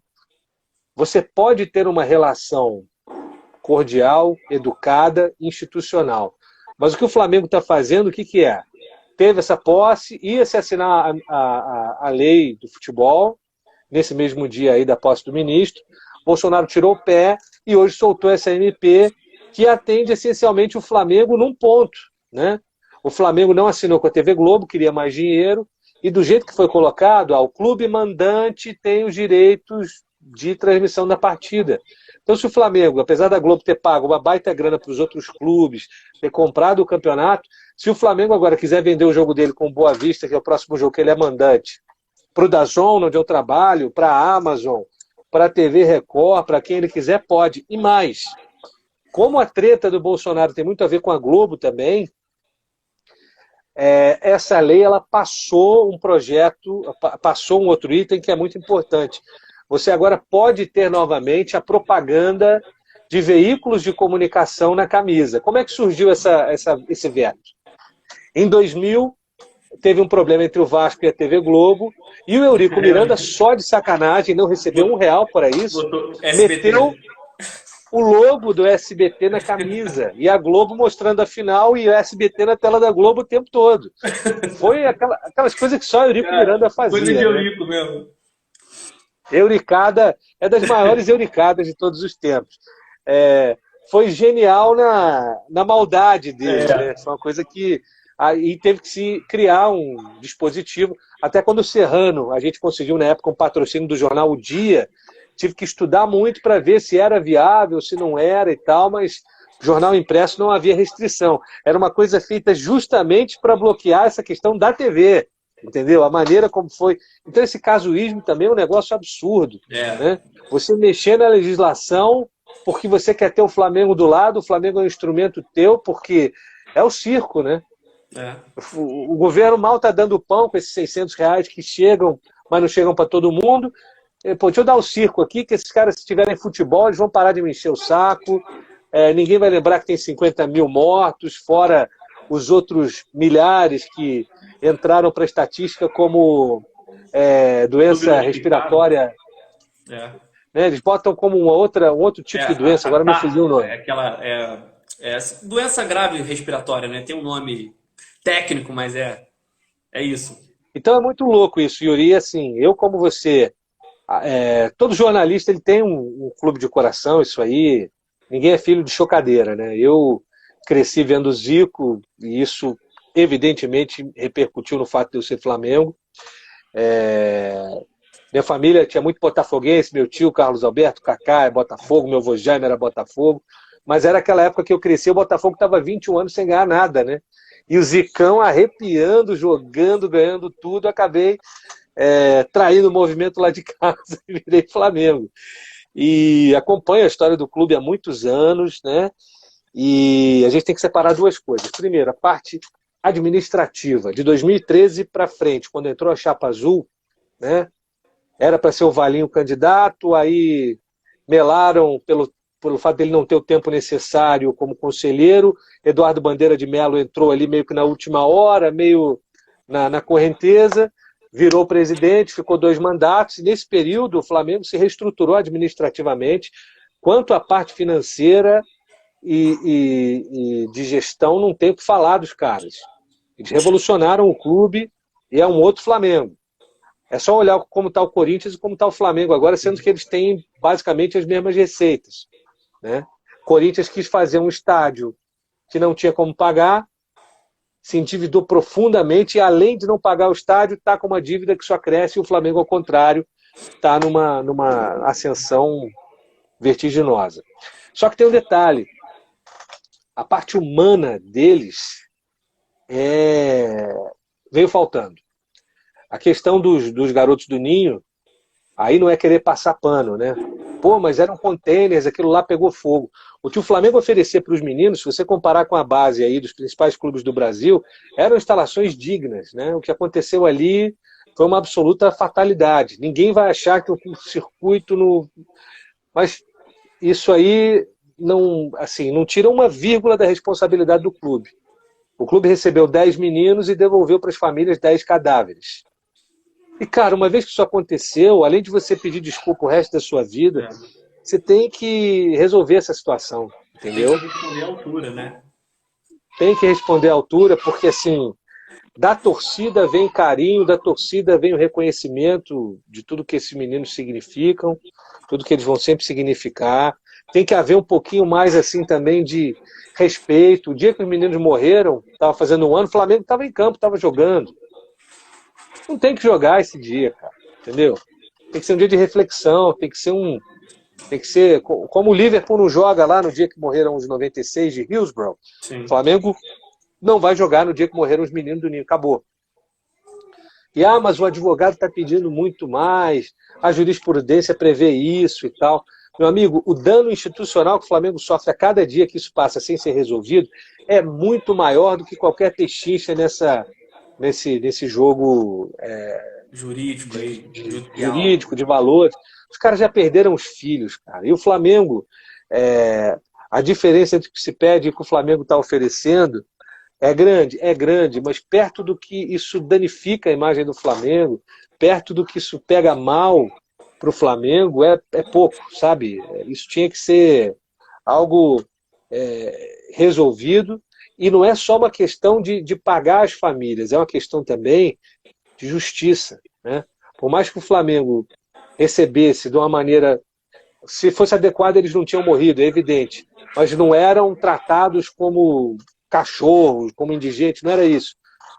Speaker 2: você pode ter uma relação cordial, educada, institucional. Mas o que o Flamengo está fazendo, o que é? Teve essa posse, ia se assinar a lei do futebol, nesse mesmo dia aí da posse do ministro, Bolsonaro tirou o pé e hoje soltou essa MP que atende essencialmente o Flamengo num ponto, né? O Flamengo não assinou com a TV Globo, queria mais dinheiro, e do jeito que foi colocado, o clube mandante tem os direitos de transmissão da partida. Então, se o Flamengo, apesar da Globo ter pago uma baita grana para os outros clubes, ter comprado o campeonato, se o Flamengo agora quiser vender o jogo dele com o Boa Vista, que é o próximo jogo que ele é mandante, para o DAZN, onde eu trabalho, para a Amazon, para a TV Record, para quem ele quiser, pode. E mais, como a treta do Bolsonaro tem muito a ver com a Globo também, essa lei ela passou um projeto, passou um outro item que é muito importante. Você agora pode ter novamente a propaganda de veículos de comunicação na camisa. Como é que surgiu esse veto? Em 2000, teve um problema entre o Vasco e a TV Globo, e o Eurico Miranda, só de sacanagem, não recebeu R$1 para isso, o logo do SBT na camisa, e a Globo mostrando a final e o SBT na tela da Globo o tempo todo. Foi aquelas coisas que só Eurico Miranda fazia.
Speaker 1: Coisa de
Speaker 2: né?
Speaker 1: Eurico mesmo.
Speaker 2: Euricada é das maiores euricadas de todos os tempos. Foi genial na maldade dele. Né? Foi uma coisa que... Aí teve que se criar um dispositivo. Até quando o Serrano, a gente conseguiu na época um patrocínio do jornal O Dia, tive que estudar muito para ver se era viável, se não era e tal, mas jornal impresso não havia restrição. Era uma coisa feita justamente para bloquear essa questão da TV. Entendeu? A maneira como foi. Então esse casuísmo também é um negócio absurdo. Né? Você mexer na legislação porque você quer ter o Flamengo do lado, o Flamengo é um instrumento teu, porque é o circo, né? O governo mal está dando pão com esses R$ 600 que chegam, mas não chegam para todo mundo. Pô, deixa eu dar o circo aqui, que esses caras, se tiverem futebol, eles vão parar de me encher o saco. Ninguém vai lembrar que tem 50 mil mortos, fora os outros milhares que entraram para a estatística como doença respiratória. Né? Eles botam como um outro tipo de doença, agora me fugiu o nome.
Speaker 1: Doença grave respiratória, né? Tem um nome técnico, mas é isso.
Speaker 2: Então é muito louco isso, Yuri. Assim, eu como você, todo jornalista ele tem um clube de coração, isso aí, ninguém é filho de chocadeira, né? Eu cresci vendo o Zico e isso evidentemente repercutiu no fato de eu ser Flamengo. Minha família tinha muito botafoguense, meu tio Carlos Alberto, Kaká é Botafogo, meu avô Jaime era Botafogo, mas era aquela época que eu cresci, o Botafogo estava 21 anos sem ganhar nada, né? E o Zicão arrepiando, jogando, ganhando tudo, acabei traindo o movimento lá de casa e virei Flamengo. E acompanho a história do clube há muitos anos, né? E a gente tem que separar duas coisas. Primeiro, a parte administrativa. De 2013 para frente, quando entrou a Chapa Azul, né? Era para ser o Valinho candidato, aí melaram pelo fato dele não ter o tempo necessário como conselheiro. Eduardo Bandeira de Mello entrou ali meio que na última hora, meio na correnteza, virou presidente, ficou 2 mandatos, e nesse período o Flamengo se reestruturou administrativamente, quanto à parte financeira e de gestão, não tem o que falar dos caras. Eles revolucionaram o clube e é um outro Flamengo. É só olhar como está o Corinthians e como está o Flamengo agora, sendo que eles têm basicamente as mesmas receitas. Né? Corinthians quis fazer um estádio que não tinha como pagar, se endividou profundamente e, além de não pagar o estádio, está com uma dívida que só cresce, e o Flamengo, ao contrário, está numa ascensão vertiginosa. Só que tem um detalhe. A parte humana deles veio faltando. A questão dos garotos do Ninho, aí não é querer passar pano, né? Pô, mas eram containers, aquilo lá pegou fogo. O que o Flamengo oferecia para os meninos, se você comparar com a base aí dos principais clubes do Brasil, eram instalações dignas, né? O que aconteceu ali foi uma absoluta fatalidade. Ninguém vai achar que o circuito no... Mas isso aí não tira uma vírgula da responsabilidade do clube. O clube recebeu 10 meninos e devolveu para as famílias 10 cadáveres. E, cara, uma vez que isso aconteceu, além de você pedir desculpa o resto da sua vida, você tem que resolver essa situação, entendeu?
Speaker 1: Tem que responder à altura, né?
Speaker 2: Tem que responder à altura, porque, assim, da torcida vem carinho, da torcida vem o reconhecimento de tudo que esses meninos significam, tudo que eles vão sempre significar. Tem que haver um pouquinho mais, assim, também de respeito. O dia que os meninos morreram, estava fazendo 1 ano, o Flamengo estava em campo, estava jogando. Não tem que jogar esse dia, cara, entendeu? Tem que ser um dia de reflexão, tem que ser como o Liverpool não joga lá no dia que morreram os 96 de Hillsborough. Sim. O Flamengo não vai jogar no dia que morreram os meninos do Ninho, acabou. E mas o advogado está pedindo muito mais, a jurisprudência prevê isso e tal. Meu amigo, o dano institucional que o Flamengo sofre a cada dia que isso passa sem ser resolvido é muito maior do que qualquer pechincha nesse jogo
Speaker 1: jurídico,
Speaker 2: de valores. Os caras já perderam os filhos, cara. E o Flamengo, a diferença entre o que se pede e o que o Flamengo está oferecendo é grande, mas perto do que isso danifica a imagem do Flamengo, perto do que isso pega mal para o Flamengo, é pouco, sabe? Isso tinha que ser algo resolvido, e não é só uma questão de pagar as famílias, é uma questão também de justiça, né? Por mais que o Flamengo recebesse de uma maneira, se fosse adequado eles não tinham morrido, é evidente, mas não eram tratados como cachorros, como indigentes, não era isso.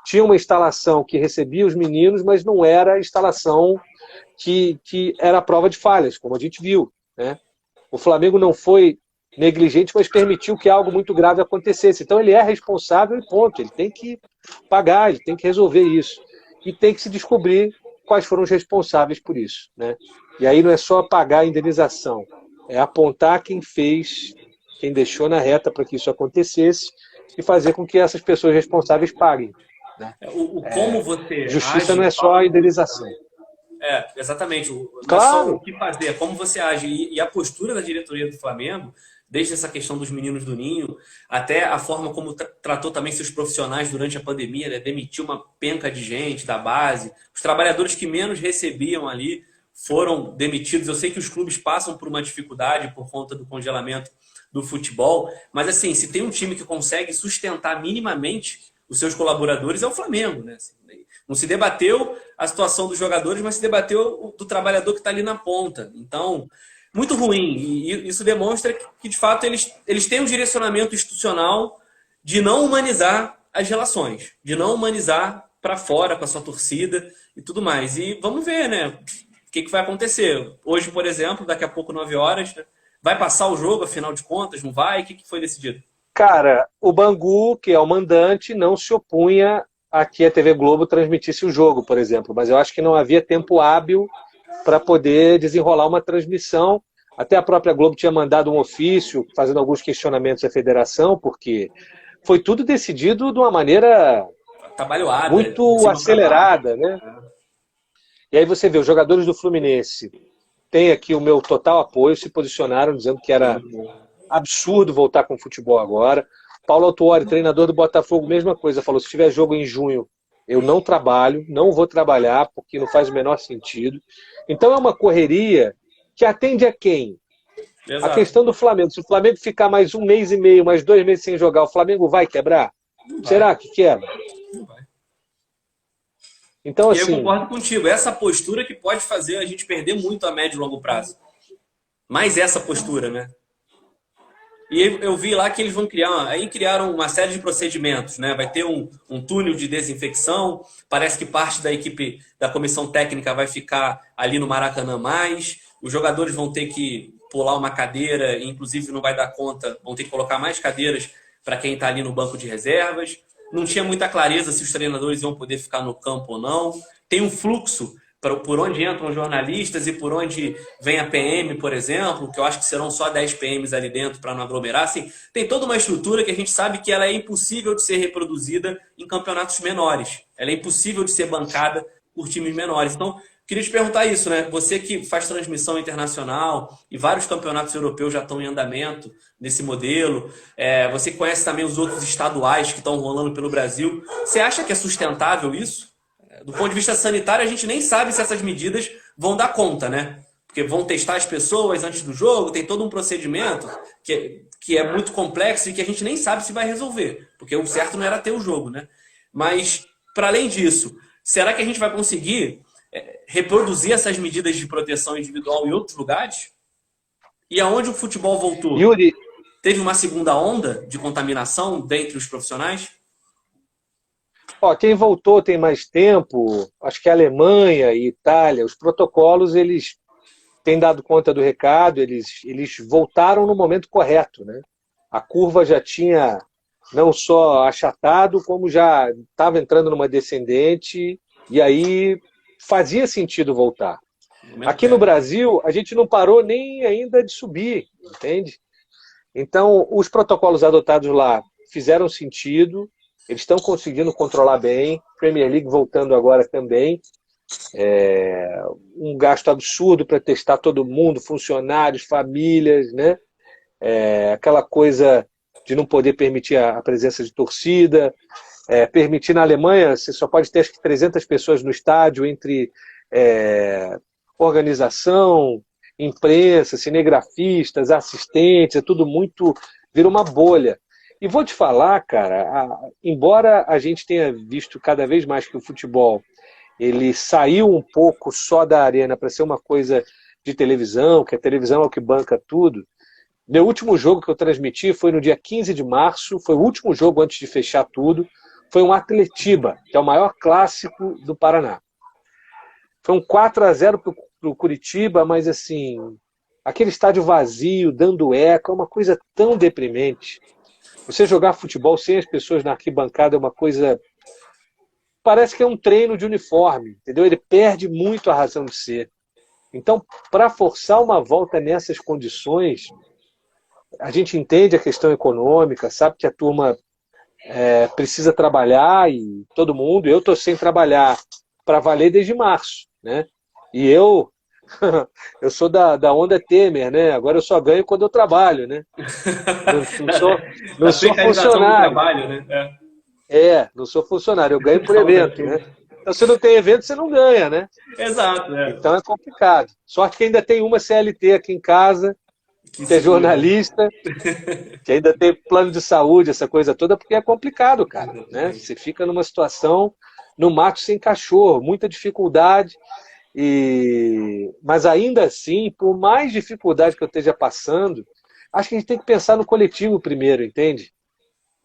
Speaker 2: Tinha uma instalação que recebia os meninos, mas não era a instalação que era a prova de falhas, como a gente viu, né? O Flamengo não foi negligente, mas permitiu que algo muito grave acontecesse. Então ele é responsável e ponto. Ele tem que pagar, ele tem que resolver isso. E tem que se descobrir quais foram os responsáveis por isso, né? E aí não é só pagar a indenização, é apontar quem fez, quem deixou na reta para que isso acontecesse e fazer com que essas pessoas responsáveis paguem, né?
Speaker 1: Como você
Speaker 2: Justiça
Speaker 1: age,
Speaker 2: não é só a indenização.
Speaker 1: Exatamente. Não é só o
Speaker 2: Claro.
Speaker 1: que fazer, é como você age. E a postura da diretoria do Flamengo, desde essa questão dos meninos do Ninho, até a forma como tratou também seus profissionais durante a pandemia, né? Demitiu uma penca de gente da base. Os trabalhadores que menos recebiam ali foram demitidos. Eu sei que os clubes passam por uma dificuldade por conta do congelamento do futebol, mas assim, se tem um time que consegue sustentar minimamente os seus colaboradores, é o Flamengo, né? Não se debateu a situação dos jogadores, mas se debateu do trabalhador que está ali na ponta. Então, muito ruim. E isso demonstra que de fato, eles têm um direcionamento institucional de não humanizar as relações, de não humanizar para fora, com a sua torcida e tudo mais. E vamos ver, né? O que vai acontecer. Hoje, por exemplo, daqui a pouco, 9 horas, né? Vai passar o jogo, afinal de contas, não vai? O que foi decidido?
Speaker 2: Cara, o Bangu, que é o mandante, não se opunha a que a TV Globo transmitisse o jogo, por exemplo, mas eu acho que não havia tempo hábil para poder desenrolar uma transmissão. Até a própria Globo tinha mandado um ofício fazendo alguns questionamentos à federação, porque foi tudo decidido de uma maneira muito acelerada, né? E aí você vê, os jogadores do Fluminense têm aqui o meu total apoio, se posicionaram dizendo que era absurdo voltar com o futebol agora. Paulo Autuori, treinador do Botafogo, mesma coisa, falou, se tiver jogo em junho, eu não trabalho, não vou trabalhar, porque não faz o menor sentido. Então é uma correria que atende a quem? Exato. A questão do Flamengo. Se o Flamengo ficar mais 1 mês e meio, mais 2 meses sem jogar, o Flamengo vai quebrar? Não vai. Será que quebra? Não vai.
Speaker 1: Então, assim, eu concordo contigo. Essa postura que pode fazer a gente perder muito a médio e longo prazo. Mais essa postura, né? E eu vi lá que eles vão criaram uma série de procedimentos, né? Vai ter um túnel de desinfecção, parece que parte da equipe da comissão técnica vai ficar ali no Maracanã mais, os jogadores vão ter que pular uma cadeira, inclusive não vai dar conta, vão ter que colocar mais cadeiras para quem está ali no banco de reservas. Não tinha muita clareza se os treinadores iam poder ficar no campo ou não. Tem um fluxo por onde entram jornalistas e por onde vem a PM, por exemplo, que eu acho que serão só 10 PMs ali dentro para não aglomerar. Assim, tem toda uma estrutura que a gente sabe que ela é impossível de ser reproduzida em campeonatos menores. Ela é impossível de ser bancada por times menores. Então, queria te perguntar isso, né? Você que faz transmissão internacional e vários campeonatos europeus já estão em andamento nesse modelo, você conhece também os outros estaduais que estão rolando pelo Brasil. Você acha que é sustentável isso? Do ponto de vista sanitário, a gente nem sabe se essas medidas vão dar conta, né? Porque vão testar as pessoas antes do jogo, tem todo um procedimento que é muito complexo e que a gente nem sabe se vai resolver. Porque o certo não era ter o jogo, né? Mas, para além disso, será que a gente vai conseguir reproduzir essas medidas de proteção individual em outros lugares? E aonde o futebol voltou?
Speaker 2: Yuri,
Speaker 1: teve uma segunda onda de contaminação dentre os profissionais?
Speaker 2: Quem voltou tem mais tempo, acho que a Alemanha e Itália, os protocolos, eles têm dado conta do recado, eles voltaram no momento correto, né? A curva já tinha não só achatado, como já estava entrando numa descendente, e aí fazia sentido voltar. Aqui no Brasil, a gente não parou nem ainda de subir, entende? Então, os protocolos adotados lá fizeram sentido, eles estão conseguindo controlar bem, Premier League voltando agora também, um gasto absurdo para testar todo mundo, funcionários, famílias, né? Aquela coisa de não poder permitir a presença de torcida, permitir na Alemanha, você só pode ter acho que 300 pessoas no estádio entre organização, imprensa, cinegrafistas, assistentes, é tudo muito, vira uma bolha. E vou te falar, cara, embora a gente tenha visto cada vez mais que o futebol ele saiu um pouco só da arena para ser uma coisa de televisão, que a televisão é o que banca tudo. Meu último jogo que eu transmiti foi no dia 15 de março, foi o último jogo antes de fechar tudo, foi um Atletiba, que é o maior clássico do Paraná. Foi um 4-0 para o Curitiba, mas assim, aquele estádio vazio, dando eco, é uma coisa tão deprimente. Você jogar futebol sem as pessoas na arquibancada é uma coisa... Parece que é um treino de uniforme, entendeu? Ele perde muito a razão de ser. Então, para forçar uma volta nessas condições, a gente entende a questão econômica, sabe que a turma precisa trabalhar e todo mundo... Eu estou sem trabalhar para valer desde março, né? E eu sou da onda Temer, né? Agora eu só ganho quando eu trabalho, né? Não sou funcionário.
Speaker 1: Trabalho, né?
Speaker 2: Não sou funcionário, eu ganho por evento, né? Então, se não tem evento, você não ganha, né?
Speaker 1: Exato, né?
Speaker 2: Então é complicado. Sorte que ainda tem uma CLT aqui em casa, que é jornalista, que ainda tem plano de saúde, essa coisa toda, porque é complicado, cara, né? Você fica numa situação no mato sem cachorro, muita dificuldade. Mas ainda assim, por mais dificuldade que eu esteja passando, acho que a gente tem que pensar no coletivo primeiro, entende?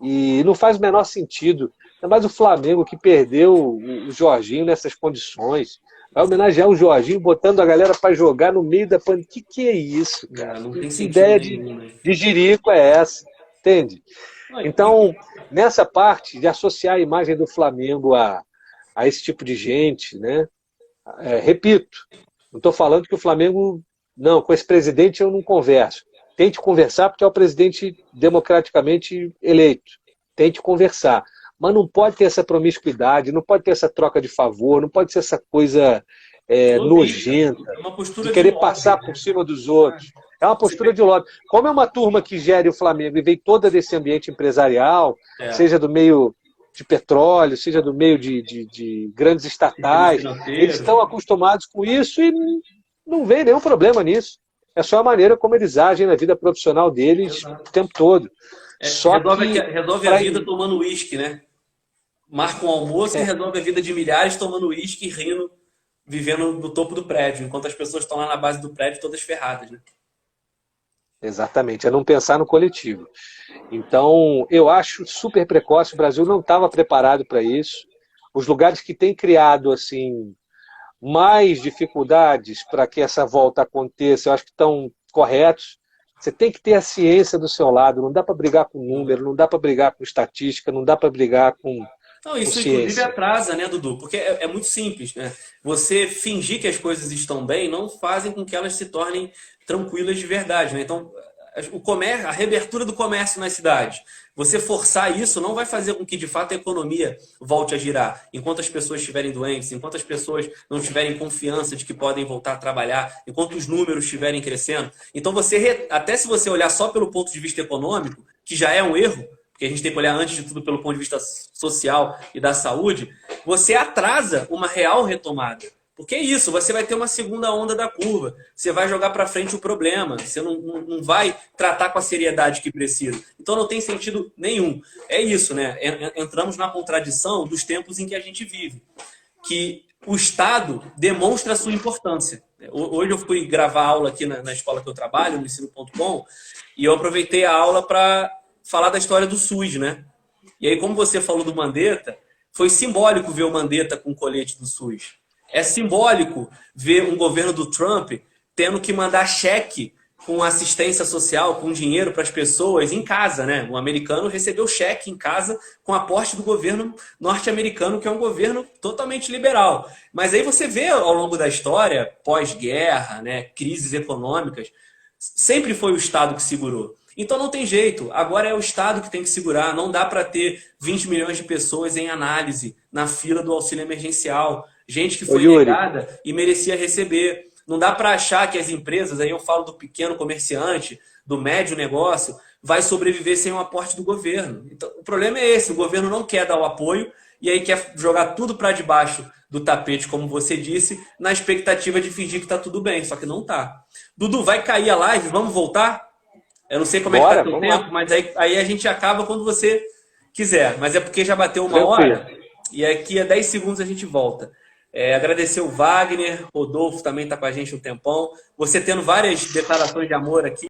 Speaker 2: E não faz o menor sentido. Ainda mais o Flamengo que perdeu o Jorginho nessas condições. Vai homenagear o Jorginho botando a galera para jogar no meio da pandemia. Que é isso, cara?
Speaker 1: Não tem
Speaker 2: que ideia
Speaker 1: nenhum, né?
Speaker 2: de jirico é essa? Entende? Então, nessa parte de associar a imagem do Flamengo a esse tipo de gente, né? Repito, não estou falando que o Flamengo... Não, com esse presidente eu não converso. Tente conversar porque é o presidente democraticamente eleito. Tente conversar. Mas não pode ter essa promiscuidade, não pode ter essa troca de favor, não pode ser essa coisa nojenta, de querer passar por cima dos outros. É uma postura de lobby. Como é uma turma que gere o Flamengo e vem toda desse ambiente empresarial, seja do meio de petróleo, seja do meio de grandes estatais, eles estão acostumados com isso e não vê nenhum problema nisso. É só a maneira como eles agem na vida profissional deles o tempo todo.
Speaker 1: Resolve a vida tomando uísque, né? Marca um almoço e resolve a vida de milhares tomando uísque e rindo, vivendo no topo do prédio, enquanto as pessoas estão lá na base do prédio todas ferradas, né?
Speaker 2: Exatamente, é não pensar no coletivo. Então, eu acho super precoce, o Brasil não estava preparado para isso. Os lugares que têm criado assim mais dificuldades para que essa volta aconteça, eu acho que estão corretos. Você tem que ter a ciência do seu lado, não dá para brigar com número, não dá para brigar com estatística, não dá para brigar com
Speaker 1: Não, isso inclusive atrasa, né, Dudu? Porque é muito simples, né? Você fingir que as coisas estão bem não fazem com que elas se tornem tranquilas de verdade, né? Então, o comércio, a reabertura do comércio nas cidades, você forçar isso não vai fazer com que, de fato, a economia volte a girar. Enquanto as pessoas estiverem doentes, enquanto as pessoas não tiverem confiança de que podem voltar a trabalhar, enquanto os números estiverem crescendo. Então, até se você olhar só pelo ponto de vista econômico, que já é um erro, porque a gente tem que olhar antes de tudo pelo ponto de vista social e da saúde, você atrasa uma real retomada. Porque é isso, você vai ter uma segunda onda da curva, você vai jogar para frente o problema, você não vai tratar com a seriedade que precisa. Então não tem sentido nenhum. É isso, né? Entramos na contradição dos tempos em que a gente vive. Que o Estado demonstra a sua importância. Hoje eu fui gravar aula aqui na escola que eu trabalho, no ensino.com, e eu aproveitei a aula para falar da história do SUS, né? E aí, como você falou do Mandetta, foi simbólico ver o Mandetta com o colete do SUS. É simbólico ver um governo do Trump tendo que mandar cheque com assistência social, com dinheiro para as pessoas em casa, né? O americano recebeu cheque em casa com aporte do governo norte-americano, que é um governo totalmente liberal. Mas aí você vê ao longo da história, pós-guerra, né, crises econômicas, sempre foi o Estado que segurou. Então não tem jeito, agora é o Estado que tem que segurar, não dá para ter 20 milhões de pessoas em análise na fila do auxílio emergencial, gente que foi negada e merecia receber. Não dá para achar que as empresas, aí eu falo do pequeno comerciante, do médio negócio, vai sobreviver sem o aporte do governo. Então, o problema é esse, o governo não quer dar o apoio e aí quer jogar tudo para debaixo do tapete, como você disse, na expectativa de fingir que está tudo bem, só que não está. Dudu, vai cair a live, vamos voltar? Eu não sei como é que
Speaker 2: Bora,
Speaker 1: tá o
Speaker 2: vamos
Speaker 1: tempo,
Speaker 2: lá.
Speaker 1: mas aí a gente acaba quando você quiser. Mas é porque já bateu uma
Speaker 2: Tranquilo.
Speaker 1: hora e aqui a 10 segundos a gente volta. Agradecer o Wagner, Rodolfo também está com a gente um tempão. Você tendo várias declarações de amor aqui.